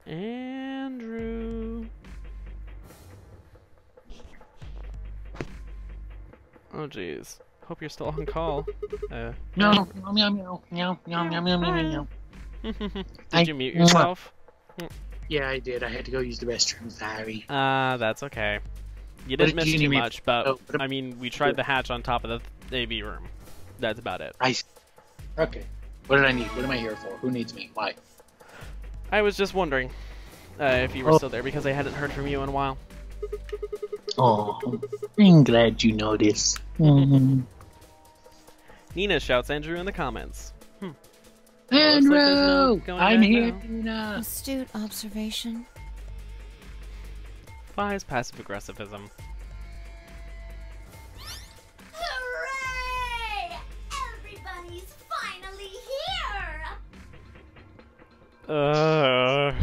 Andrew. Oh jeez. Hope you're still on call. No, meow, meow, meow, meow, meow, meow, meow, meow, meow. Did you mute yourself? Yeah, I did. I had to go use the restroom. Sorry. That's okay. You didn't miss too much, but I mean, we tried the hatch on top of the AV room. That's about it. Okay. What did I need? What am I here for? Who needs me? Why? I was just wondering if you were still there because I hadn't heard from you in a while. Oh, I'm glad you noticed. Nina shouts Andrew in the comments. Andrew! Like I'm here, Nina! Astute observation. Fi's passive aggressivism. Hooray! Everybody's finally here!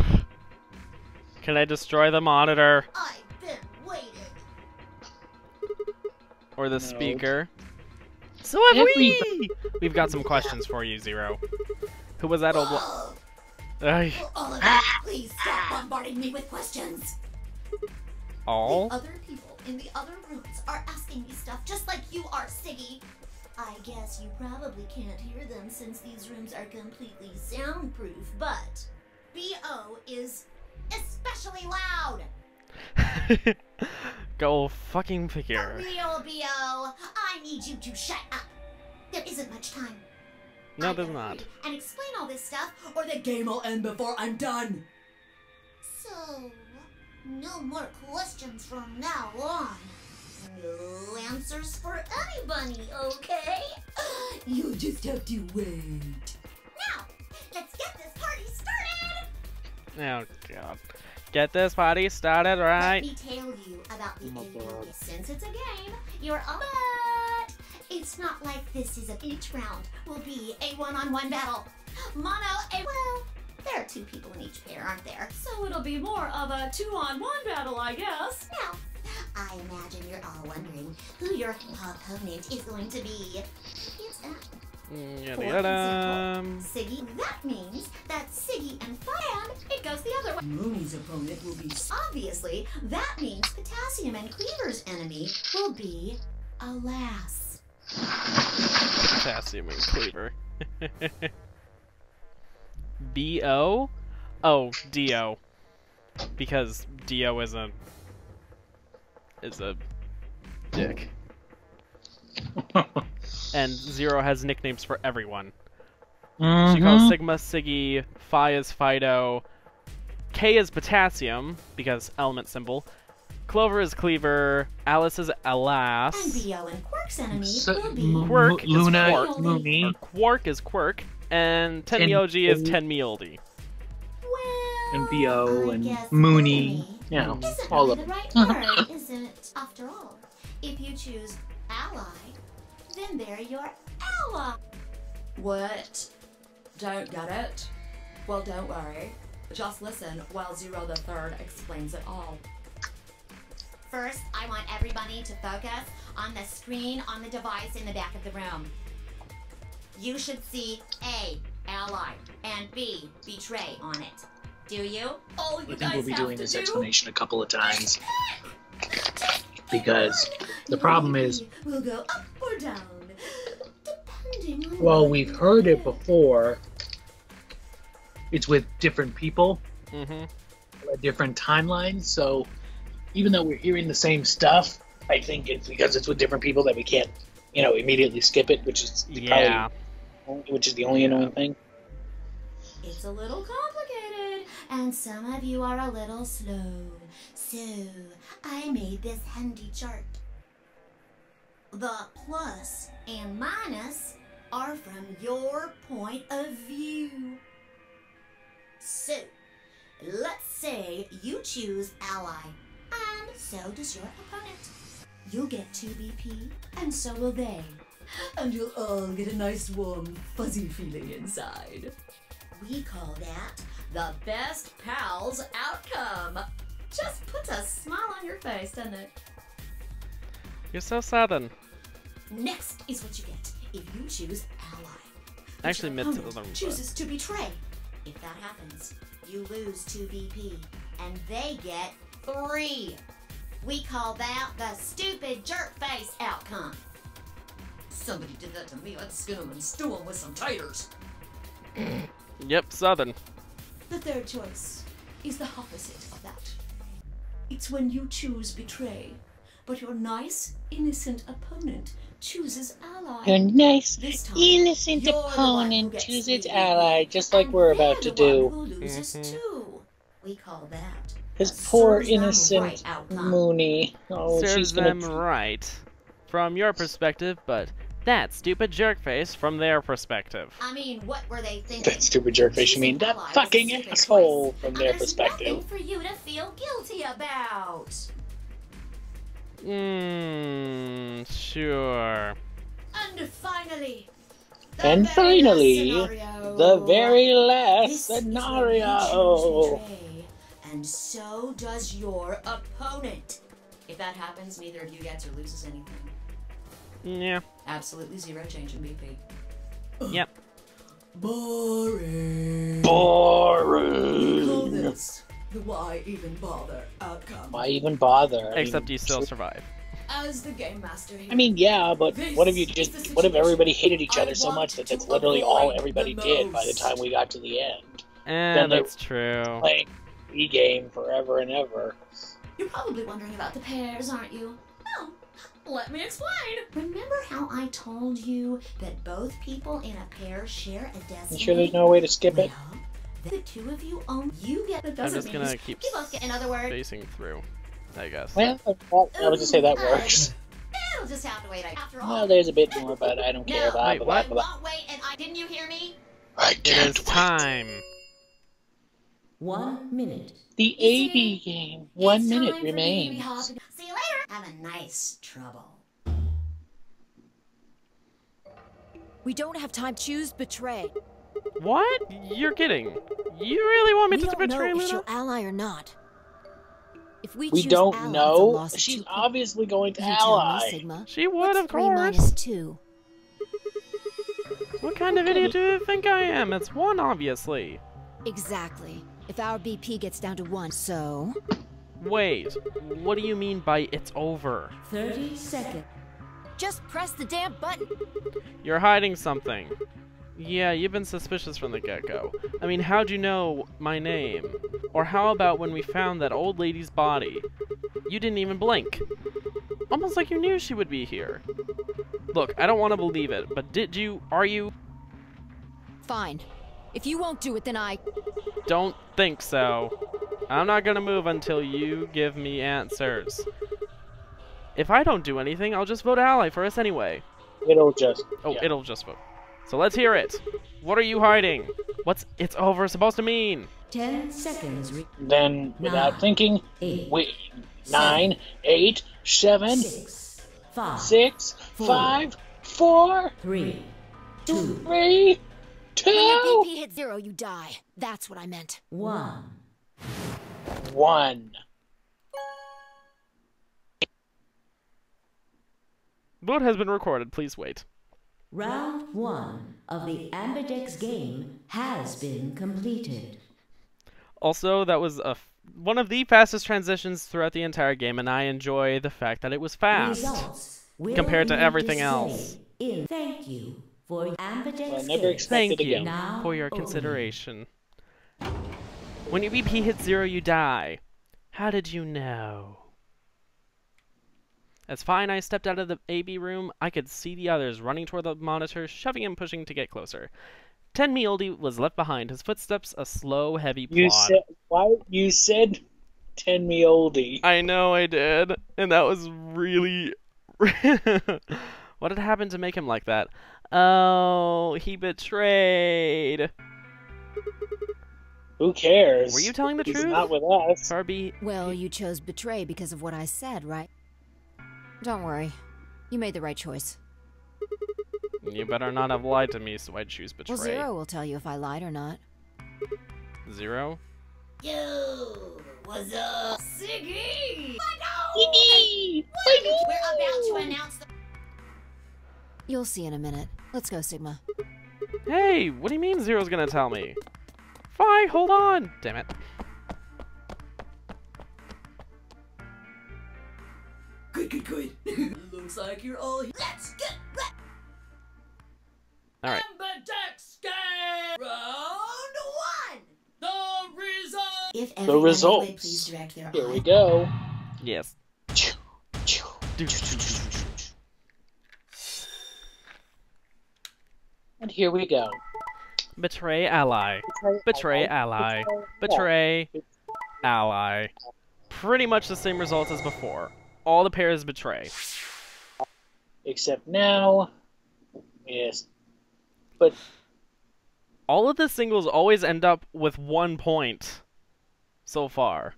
Can I destroy the monitor? I've been waiting. Or the speaker? So have we! We've got some questions for you, Zero. Who was that old All of you, please stop bombarding me with questions. All? The other people in the other rooms are asking me stuff just like you are, Siggy. I guess you probably can't hear them since these rooms are completely soundproof, but BO is especially loud. Go fucking figure. For real, BO, I need you to shut up. There isn't much time. No, there's not. And explain all this stuff, or the game will end before I'm done. So, no more questions from now on. No answers for anybody, okay? You just have to wait. Now, let's get this party started! Oh, God. Get this party started, right? Let me tell you about the A1. Since it's a game, you're all but it's not like this is each round will be a one-on-one battle. Mono well, there are 2 people in each pair, aren't there? So it'll be more of a 2-on-1 battle, I guess. Now, I imagine you're all wondering who your opponent is going to be. It's Siggy, that means that Siggy and Fran, it goes the other way. Mooney's opponent will be... Obviously, that means Potassium and Cleaver's enemy will be Alas. Potassium and Cleaver. B-O? Oh, D-O. Because D-O is a dick. And Zero has nicknames for everyone. She calls Sigma Siggy, Phi is Fido, K is Potassium, because element symbol, Clover is Cleaver, Alice is Alas, and BO and Quark's enemy will be Quirk Luna, is Quark, Mooney. Quark is Quirk, and Tenmyoji is Tenmyoldi. Well, and BO and Mooney. Yeah, isn't all really of the them. right word, is it? After all, if you choose ally, then they're your ally. What? Don't get it? Well, don't worry. Just listen while Zero the Third explains it all. First, I want everybody to focus on the screen on the device in the back of the room. You should see A, ally, and B, betray on it. Do you? Oh, you I think we'll be doing this explanation a couple of times. Because the problem is, we'll go up or down, depending on well, we've heard it before, it's with different people, different timelines. So even though we're hearing the same stuff, I think it's because it's with different people that we can't, immediately skip it, which is the only annoying thing. It's a little complicated, and some of you are a little slow. So, I made this handy chart. The plus and minus are from your point of view. So, let's say you choose ally, and so does your opponent. You'll get 2 BP, and so will they. And you'll all get a nice warm, fuzzy feeling inside. We call that the best pals outcome. Just puts a smile on your face, doesn't it? You're so sudden. Next is what you get if you choose ally. I actually meant to Opponent chooses to betray. If that happens, you lose 2 BP, and they get 3. We call that the stupid jerk face outcome. Somebody did that to me. I'd skin them and stew them with some taters. Yep, southern. The third choice is the opposite of that. It's when you choose betray, but your nice, innocent opponent chooses ally. Your nice, innocent opponent chooses ally, just like we're about to do. Who loses too. We call that his poor innocent Mooney. Oh, serves she's gonna... them right from your perspective, but that stupid jerkface from their perspective. I mean, what were they thinking? That stupid jerkface, you mean that fucking asshole from their perspective. Nothing for you to feel guilty about. Sure. And finally, the very last scenario. And so does your opponent. If that happens, neither of you gets or loses anything. Yeah. Absolutely 0 change in BP. Yep. Boring. Boring. We call this the why even bother outcome. Why even bother? Except you still survive. As the game master here, I mean, yeah, but what if everybody hated each other so much that that's literally all everybody did by the time we got to the end? And that's true. Playing the game forever and ever. You're probably wondering about the pairs, aren't you? No. Let me explain. Remember how I told you that both people in a pair share a destiny? You sure there's no way to skip it? The 2 of you own. You get the doesn't I'm just gonna keep you both get, in other words, facing through, I guess. Well, I was just say that works. It'll just have to wait. After all, well, there's a bit more, but I don't care about it. What? Won't wait, and didn't you hear me? I can't wait. Time. 1 minute. The AB game. 1 minute remains. See you later. Have a nice trouble. We don't have time. Choose betray. What? You're kidding. You really want me to betray Luna? Luna? If she'll ally or not. If we don't ally, know. She's obviously going to ally. Sigma. She would, of 3 course. minus 2? What kind of idiot do you think I am? It's 1, obviously. Exactly. If our BP gets down to 1, so... Wait, what do you mean by it's over? 30 seconds. Just press the damn button. You're hiding something. Yeah, you've been suspicious from the get-go. I mean, how'd you know my name? Or how about when we found that old lady's body? You didn't even blink. Almost like you knew she would be here. Look, I don't want to believe it, but are you... Fine. If you won't do it, then I... Don't think so. I'm not gonna move until you give me answers. If I don't do anything, I'll just vote ally for us anyway. It'll just... It'll just vote. So let's hear it. What are you hiding? What's it's over supposed to mean? 10 seconds. Then, without thinking, 9, 8, 7, 6, 5, 4, 3, 2. When your BP hits 0, you die. That's what I meant. 1. Vote has been recorded. Please wait. Round 1 of the Ambidex game has been completed. Also, that was one of the fastest transitions throughout the entire game, and I enjoy the fact that it was fast compared to everything else. Thank you for Ambidex never expected Thank you again. for your consideration. When your BP hits 0, you die. How did you know? As Fi and I stepped out of the AB room, I could see the others running toward the monitor, shoving and pushing to get closer. Tenmioldi was left behind, his footsteps a slow, heavy plod. You said Tenmioldi. I know I did, and that was really... What had happened to make him like that? Oh, he betrayed. Who cares? Were you telling the He's truth? Not with us. Farby. Well, you chose betray because of what I said, right? Don't worry. You made the right choice. You better not have lied to me, so I'd choose betray. Well, Zero will tell you if I lied or not. Zero? Yo, what's up, Siggy? Siggy! We're about to announce the... You'll see in a minute. Let's go, Sigma. Hey, what do you mean Zero's gonna tell me? Fi, hold on! Damn it. Good. Looks like you're all here. Let's get ready! Alright. Ambidex game! Round 1! The results! If The everyone results. would please direct their Here we eye. go. Yes. And here we go. Betray ally. Betray ally. Betray ally. Pretty much the same results as before. All the pairs betray. Except now... Yes. But... All of the singles always end up with 1 point. So far.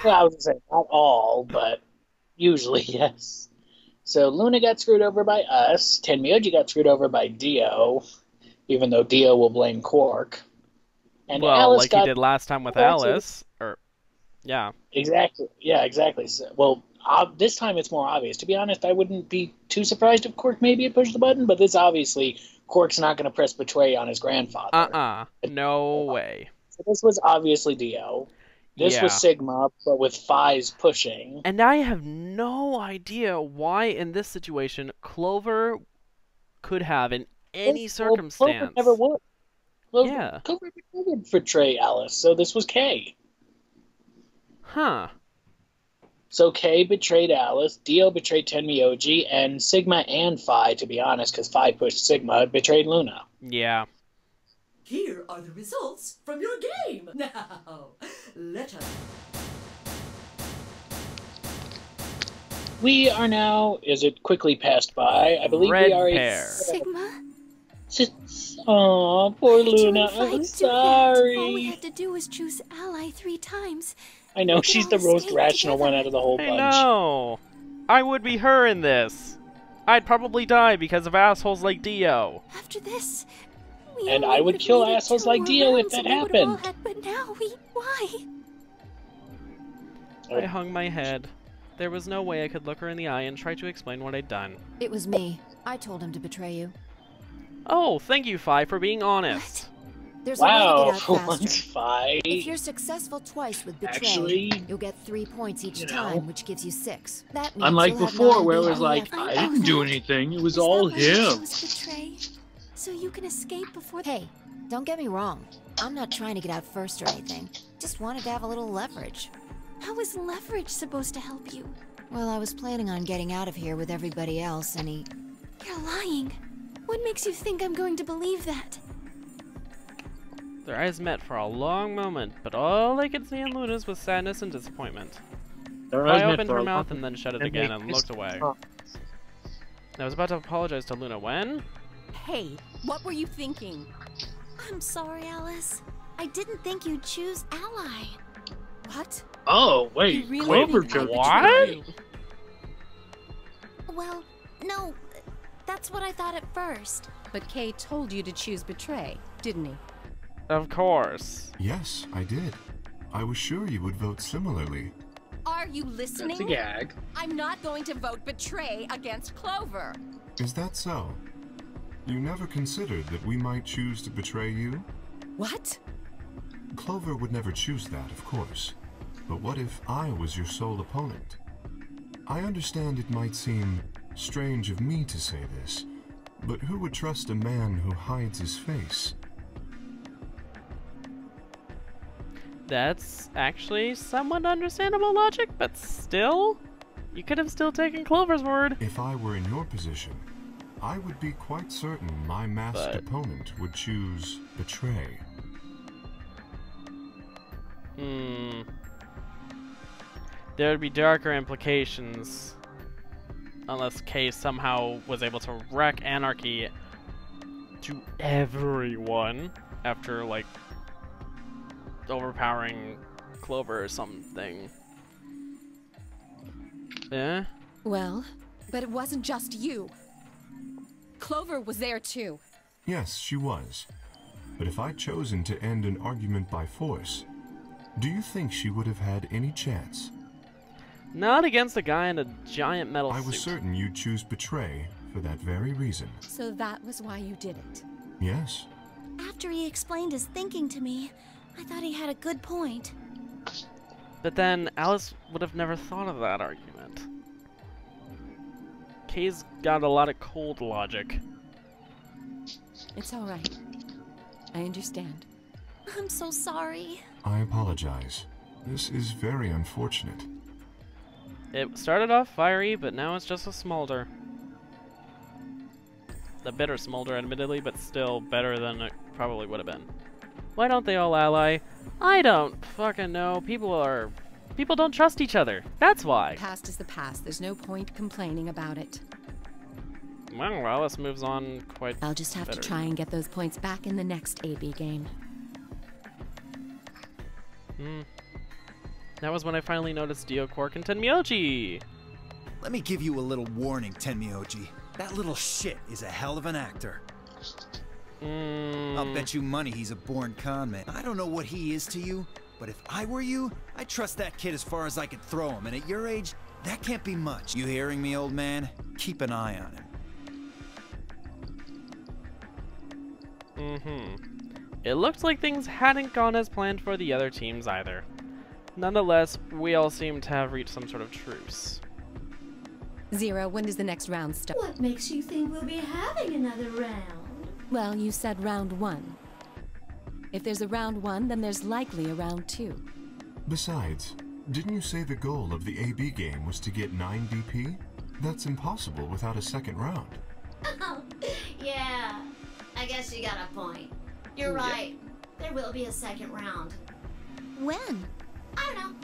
Well, I was going to say, not all, but usually, yes. So Luna got screwed over by us. Tenmyoji got screwed over by Dio, even though Dio will blame Quark. And well, Alice like got... he did last time with Alice. Or, yeah. Exactly. Yeah, exactly. So, well, this time it's more obvious. To be honest, I wouldn't be too surprised if Quark maybe had pushed the button, but this obviously, Quark's not going to press betray on his grandfather. No way. So this was obviously Dio. This was Sigma, but with Fi's pushing. And I have no idea why, in this situation, Clover could have, in any circumstance... Clover never would. Clover would betray Alice, so this was Kay. Huh. So Kay betrayed Alice, Dio betrayed Tenmyoji, and Sigma and Fi, to be honest, because Fi pushed Sigma, betrayed Luna. Yeah. Here are the results from your game. Now, let us... We are now, as it quickly passed by, I believe we are pair. Sigma? Aw, poor Luna, I'm sorry. All we had to do was choose ally 3 times. I know, she's the most rational one out of the whole bunch. I know. I would be her in this. I'd probably die because of assholes like Dio. After this... And I would kill assholes like Dio if that happened. But now why? I hung my head. There was no way I could look her in the eye and try to explain what I'd done. It was me. I told him to betray you. Oh, thank you, Fi, for being honest. There's a way to get out for faster. once, Fi. If you're successful twice with betray, Actually, you'll get 3 points each time, which gives you 6. That means unlike you'll have before, 9 where it being was like, I didn't do anything, it was all him. Betray, so you can escape before... Hey, don't get me wrong. I'm not trying to get out first or anything. Just wanted to have a little leverage. How is leverage supposed to help you? Well, I was planning on getting out of here with everybody else, and You're lying. What makes you think I'm going to believe that? Their eyes met for a long moment, but all they could see in Luna's was sadness and disappointment. I opened her mouth and then shut it again and looked away. I was about to apologize to Luna when... Hey, what were you thinking? I'm sorry, Alice. I didn't think you'd choose ally. What? Oh, wait, You really Clover think I chose What? betrayed you? Well, no. That's what I thought at first. But Kay told you to choose betray, didn't he? Of course. Yes, I did. I was sure you would vote similarly. Are you listening? That's a gag. I'm not going to vote betray against Clover. Is that so? You never considered that we might choose to betray you? What? Clover would never choose that, of course. But what if I was your sole opponent? I understand it might seem strange of me to say this, but who would trust a man who hides his face? That's actually somewhat understandable logic, but still, you could have still taken Clover's word. If I were in your position, I would be quite certain my masked opponent would choose betray. There would be darker implications unless Kay somehow was able to wreak anarchy to everyone after, like, overpowering Clover or something. Yeah? Well, but it wasn't just you. Clover was there too. Yes, she was. But if I'd chosen to end an argument by force, do you think she would have had any chance? Not against a guy in a giant metal suit. I was certain you'd choose betray for that very reason. So that was why you did it? Yes. After he explained his thinking to me, I thought he had a good point. But then Alice would have never thought of that argument. Kay's got a lot of cold logic. It's all right. I understand. I'm so sorry. I apologize. This is very unfortunate. It started off fiery, but now it's just a smolder. A bitter smolder, admittedly, but still better than it probably would have been. Why don't they all ally? I don't fucking know. People don't trust each other. That's why. The past is the past. There's no point complaining about it. Well, Alice moves on quite I'll just have to try and get those points back in the next AB game. That was when I finally noticed Dio, Quark, and Tenmyoji. Let me give you a little warning, Tenmyoji. That little shit is a hell of an actor. I'll bet you money he's a born con man. I don't know what he is to you, but if I were you, I'd trust that kid as far as I could throw him, and at your age, that can't be much. You hearing me, old man? Keep an eye on him. It looked like things hadn't gone as planned for the other teams either. Nonetheless, we all seem to have reached some sort of truce. Zero, when does the next round start? What makes you think we'll be having another round? Well, you said round 1. If there's a round 1, then there's likely a round 2. Besides, didn't you say the goal of the AB game was to get 9 BP? That's impossible without a second round. Oh, yeah. I guess you got a point. You're right. There will be a second round. When? I don't know.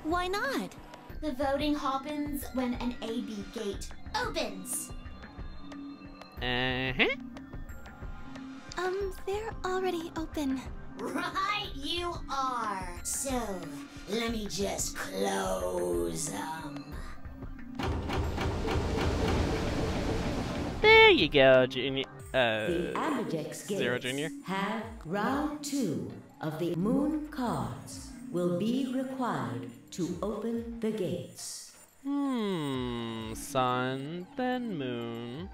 Why not? The voting happens when an AB gate opens. They're already open. Right, you are. So, let me just close them. There you go, Junior. The Ambidex Zero gates Junior. have round 2 of the moon cards will be required to open the gates. Sun, then moon.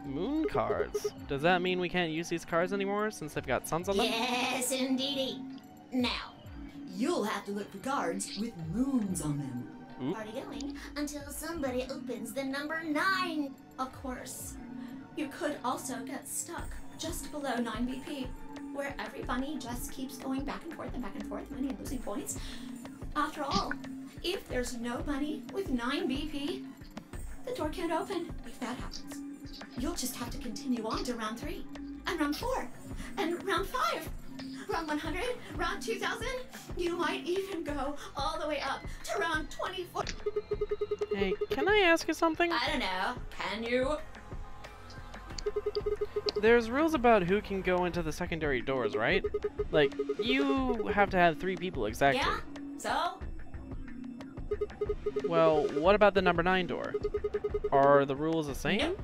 Moon cards. Does that mean we can't use these cards anymore since they've got suns on them? Yes, indeedy. Now, you'll have to look for cards with moons on them. Party going until somebody opens the number 9. Of course, you could also get stuck just below 9 BP, where every bunny just keeps going back and forth, winning and losing points. After all, if there's no bunny with 9 BP, the door can't open. If that happens, you'll just have to continue on to round 3, and round 4, and round 5, round 100, round 2000. You might even go all the way up to round 24. Hey, can I ask you something? I don't know. Can you? There's rules about who can go into the secondary doors, right? Like, you have to have 3 people exactly. Yeah? So? Well, what about the number 9 door? Are the rules the same? Nope.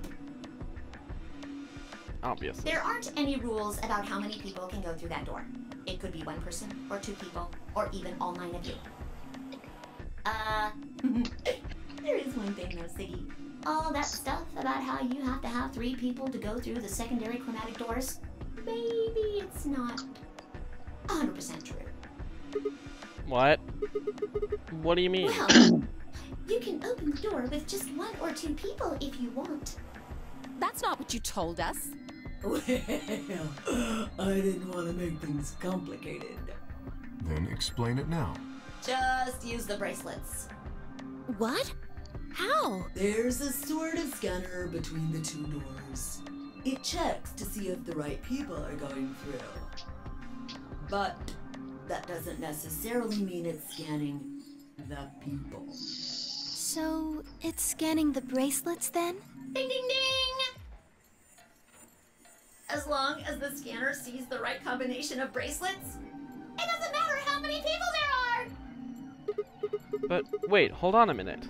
Obviously. There aren't any rules about how many people can go through that door. It could be 1 person, or 2 people, or even all 9 of you. There is one thing though, Siggy. All that stuff about how you have to have 3 people to go through the secondary chromatic doors, maybe it's not 100% true. What? What do you mean? Well, you can open the door with just 1 or 2 people if you want. That's not what you told us. Well, I didn't want to make things complicated. Then explain it now. Just use the bracelets. What? How? There's a sort of scanner between the two doors. It checks to see if the right people are going through. But that doesn't necessarily mean it's scanning the people. So, it's scanning the bracelets then? Ding ding ding! As long as the scanner sees the right combination of bracelets, it doesn't matter how many people there are! But wait, hold on a minute.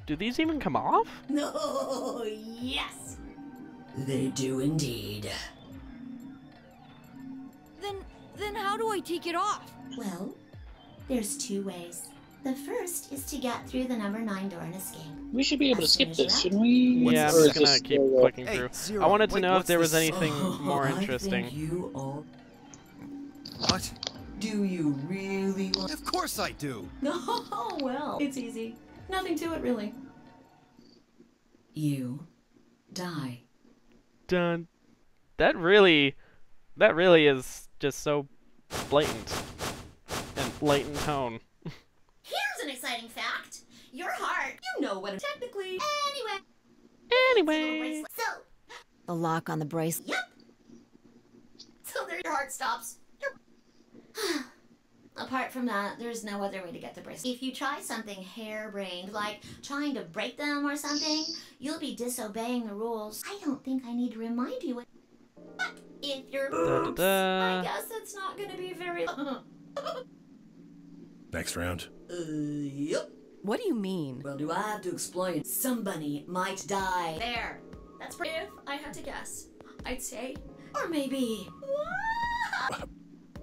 Do these even come off? No, yes! They do indeed. Then how do I take it off? Well, there's two ways. The first is to get through the number 9 door and escape. We should be able to skip this, shouldn't we? Yeah, I'm Or just is gonna this keep still, clicking Hey, through. Zero, I wanted to wait, know if what's there was this? anything more I interesting. think you all... What? Do you really want... Of course I do. Oh, well, it's easy. Nothing to it, really. You die. Done. That really is just so blatant and blatant tone. Here's an exciting fact. Your heart, you know what it technically... Anyway. So, The lock on the bracelet. yep. So there your heart stops. Apart from that, there's no other way to get the bracelet. If you try something harebrained, like trying to break them or something, you'll be disobeying the rules. I don't think I need to remind you. But if you're... Oops, I guess it's not going to be very... Next round. Yep. What do you mean? Well, do I have to explain? Somebody might die. There. That's if I had to guess. I'd say... Or maybe...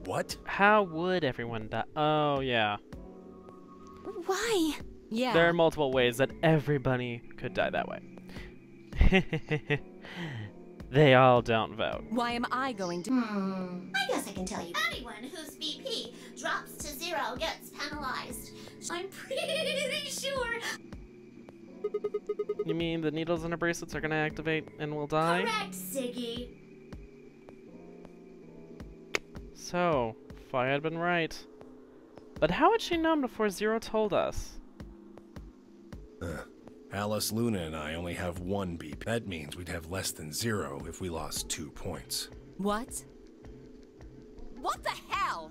What? How would everyone die? Oh, yeah. Why? Yeah. There are multiple ways that everybody could die that way. They all don't vote. Why am I going to... I guess I can tell you. Anyone whose BP drops to 0 gets penalized. I'm pretty sure. You mean the needles in her bracelets are gonna activate and will die? Correct, Siggy. So, Fi had been right. But how had she known before Zero told us? Alice, Luna, and I only have 1 beep. That means we'd have less than 0 if we lost 2 points. What? What the hell?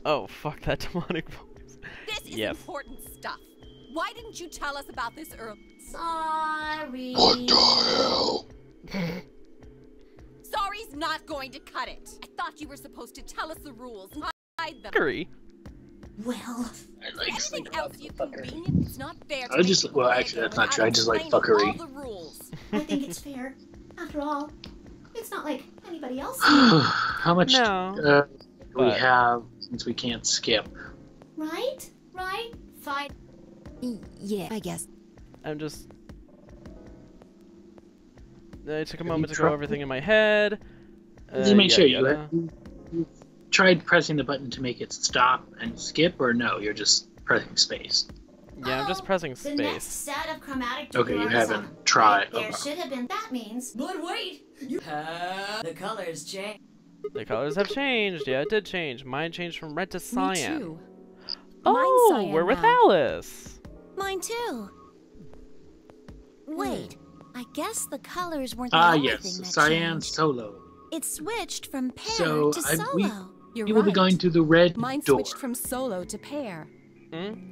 Oh, fuck that demonic voice. This is Yes. important stuff. Why didn't you tell us about this earlier? Sorry. What the hell? Sorry's not going to cut it. I thought you were supposed to tell us the rules and hide them. Fuckery. Well, I like Anything thinking else about you the fuckery. convenient? It's not fair to I make just, people well, play actually, a that's game not true. I just like without explaining fuckery. all the rules. I think it's fair. After all, it's not like anybody else. How much No, do we but- have since we can't skip? Right? Right? Fine. Yeah, I guess. I'm just... I took a moment to tried- go everything in my head. Just make sure yada. you tried pressing the button to make it stop and skip, or no, you're just pressing space. Yeah, I'm just pressing The next space. set of chromatic Okay, you doors haven't on- tried. There Okay. should have been. That means. But wait! You have... The colors change. The colors have changed. Yeah, it did change. Mine changed from red to cyan. Me too. Oh, Mine's cyan we're with now. Alice. Mine too. Wait, I guess the colors weren't the Ah, only yes, thing that cyan changed. solo. It switched from pair So, to we- solo. You're You will be right. going to the red Mine door. switched from solo to pair.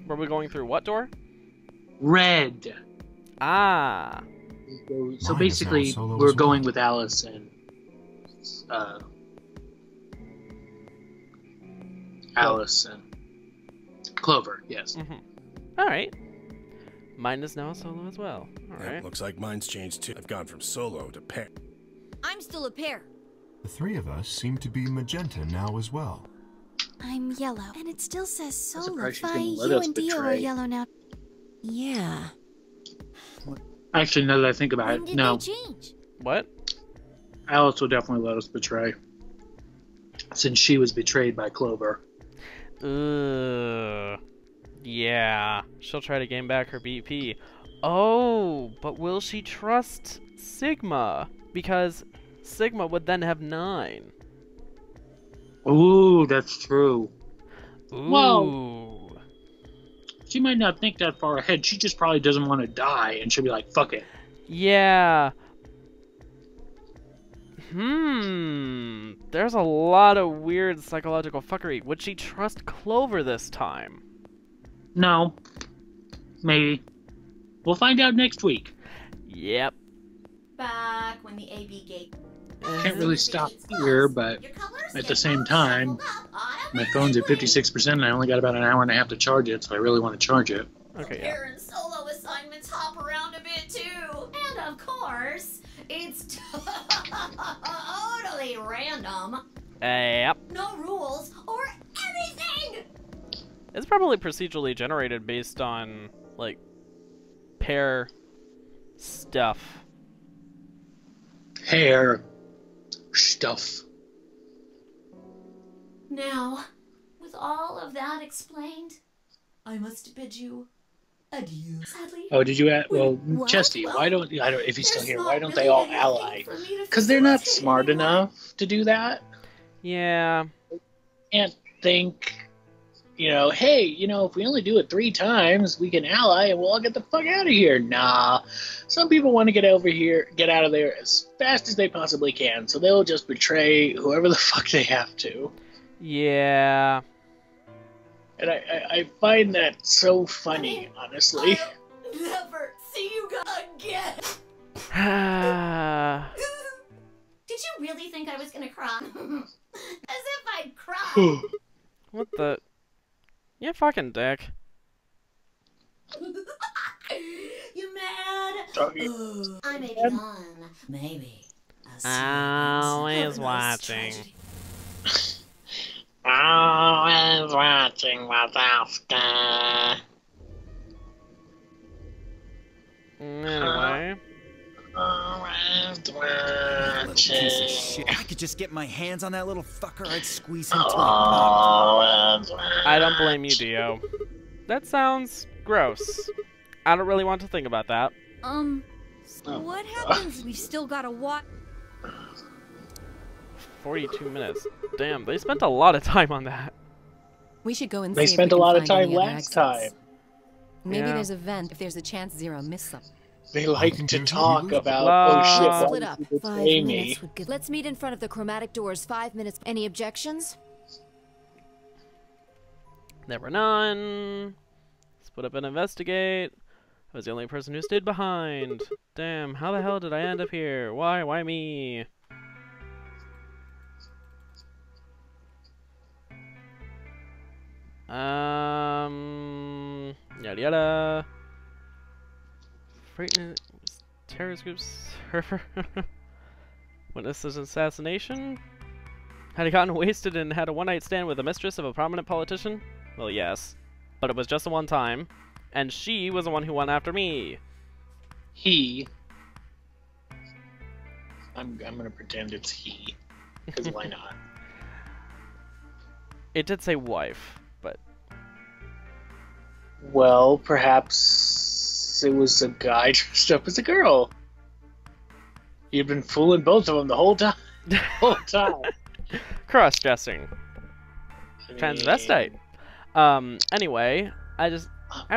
Were we going through what door? Red. Ah. So Mine is now basically, solo we're as well. going with Alice and Alice and Clover. Yes. All right. Mine is now solo as well. All Yeah, right. looks like mine's changed too. I've gone from solo to pair. I'm still a pair. The 3 of us seem to be magenta now as well. I'm yellow. And it still says solo. surprised she's Fi, gonna let you us and Dio are betray. yellow now. Yeah. Actually, now that I think about When it, did no. they change? What? Alice will definitely let us betray. Since she was betrayed by Clover. Yeah. She'll try to gain back her BP. Oh, but will she trust Sigma, because Sigma would then have 9. Ooh, that's true. Ooh. Well, she might not think that far ahead. She just probably doesn't want to die, and she'll be like, fuck it. Yeah. There's a lot of weird psychological fuckery. Would she trust Clover this time? No. Maybe. We'll find out next week. Yep. Back when the AB gate. Can't really stop here, but at the same time, my phone's at 56% and I only got about an hour and a half to charge it, so I really want to charge it. Okay, yeah. Parent solo assignments hop around a bit too. And of course, it's totally random. Yep. No rules or anything. It's probably procedurally generated based on, like, pair stuff. Hair stuff. Now, with all of that explained, I must bid you adieu. Sadly. Oh, did you? Well, Chesty, why don't I don't? If he's still here, why don't they all ally? Because they're not smart enough to do that. Yeah. Can't think. Hey, if we only do it 3 times, we can ally and we'll all get the fuck out of here. Nah. Some people want to get out of there as fast as they possibly can, so they'll just betray whoever the fuck they have to. Yeah. And I find that so funny, honestly. I'll never see you again. Did you really think I was gonna cry? As if I'd cry. What the? You fucking dick. You mad? I may be gone. Maybe. Always watching. Always watching what's after. Anyway. Always Little piece of watching. shit. If I could just get my hands on that little fucker, I'd squeeze him to a Always I don't blame you, Dio. That sounds gross. I don't really want to think about that. So what happens? We've still gotta watch. 42 minutes. Damn, they spent a lot of time on that. We should go and They see spent if a we lot can of find time any other last exits. time. Maybe Yeah. there's a vent if there's a chance Zero missed something. They like to talk about, Let's oh shit, Split why up. did you 5 betray me? minutes would give. Let's meet in front of the chromatic doors. 5 minutes. Any objections? There were none. Split up and investigate. I was the only person who stayed behind. Damn, how the hell did I end up here? Why? Why me? Yada yada. Freight terrorist groups. Witnesses assassination? Had he gotten wasted and had a one-night stand with the mistress of a prominent politician? Well, yes. But it was just the one time. And she was the one who went after me. I'm gonna pretend it's he. Because why not? It did say wife, but... Well, perhaps it was a guy dressed up as a girl. You've been fooling both of them the whole time. Cross-dressing. Transvestite. Anyway, I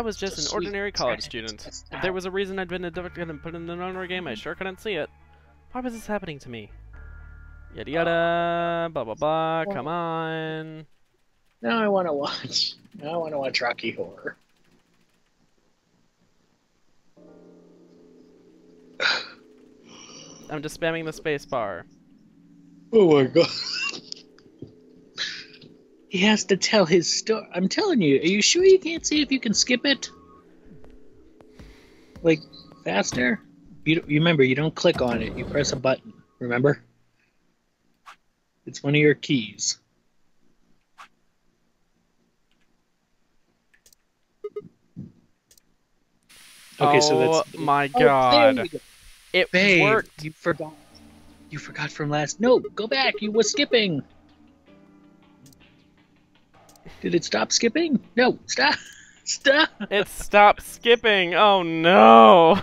was just an ordinary college student. If there was a reason I'd been abducted and put in the Nonary Game, I sure couldn't see it. Why was this happening to me? Yada yada, blah blah blah, come on. Now I want to watch Rocky Horror. I'm just spamming the space bar. Oh my god. He has to tell his story. I'm telling you, are you sure you can't see if you can skip it? Like, faster? You remember, you don't click on it, you press a button, remember? It's one of your keys. Okay, so that's... my god. there you go. It Babe, worked. You forgot from last... No, go back, you were skipping. Did it stop skipping? No, stop. Stop. It stopped skipping. Oh no.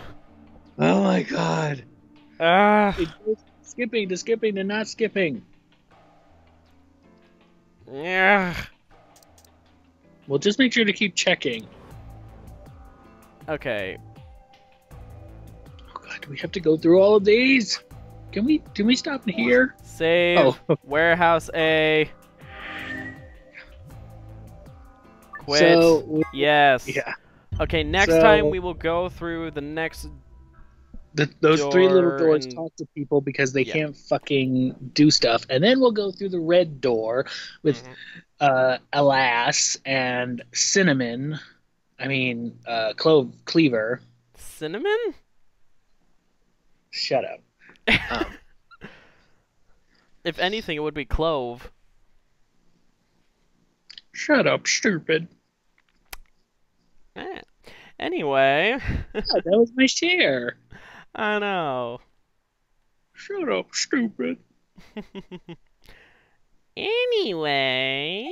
Oh my god. It goes skipping to skipping to not skipping. Yeah. Well, just make sure to keep checking. Okay. Oh god, do we have to go through all of these? Can we stop in here? Save. Oh. Warehouse A. Quit. So, yes. Yeah. Okay, next time we will go through the next those door 3 little doors, and... talk to people because they can't fucking do stuff. And then we'll go through the red door with Alas and Cinnamon. I mean, Cleaver. Cinnamon? Shut up. If anything, it would be Clove. Shut up, stupid. Anyway. Yeah, that was my share. I know. Shut up, stupid. Anyway.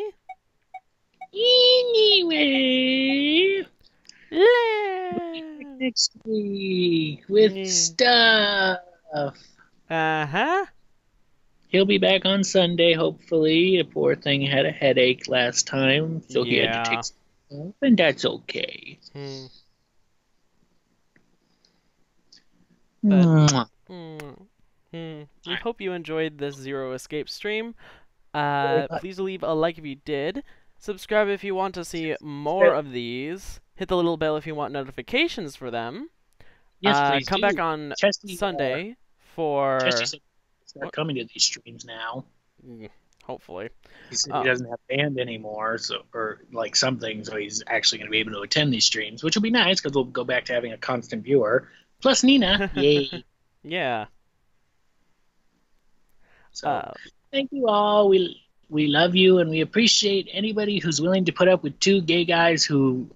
Next week with stuff. Uh-huh. He'll be back on Sunday, hopefully. The poor thing had a headache last time, so he had to take some off, and that's okay. We hope you enjoyed this Zero Escape stream. Please leave a like if you did. Subscribe if you want to see more of these. Hit the little bell if you want notifications for them. Yes, please come back on Sunday for... Chesty start coming to these streams now. Hopefully. He said he doesn't have band anymore, or like something, so he's actually going to be able to attend these streams, which will be nice because we'll go back to having a constant viewer. Plus Nina, yay! Yeah. So thank you all. We love you, and we appreciate anybody who's willing to put up with 2 gay guys who,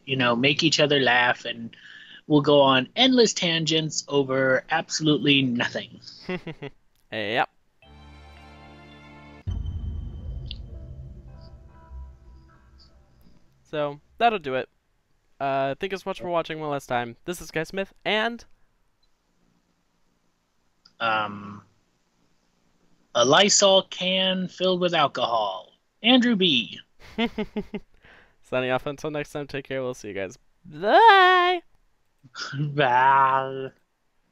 make each other laugh, and will go on endless tangents over absolutely nothing. Yep. So, that'll do it. Thank you so much for watching one last time. This is Guy Smith, and... a Lysol can filled with alcohol. Andrew B. Signing off until next time, take care, we'll see you guys. Bye! Bye.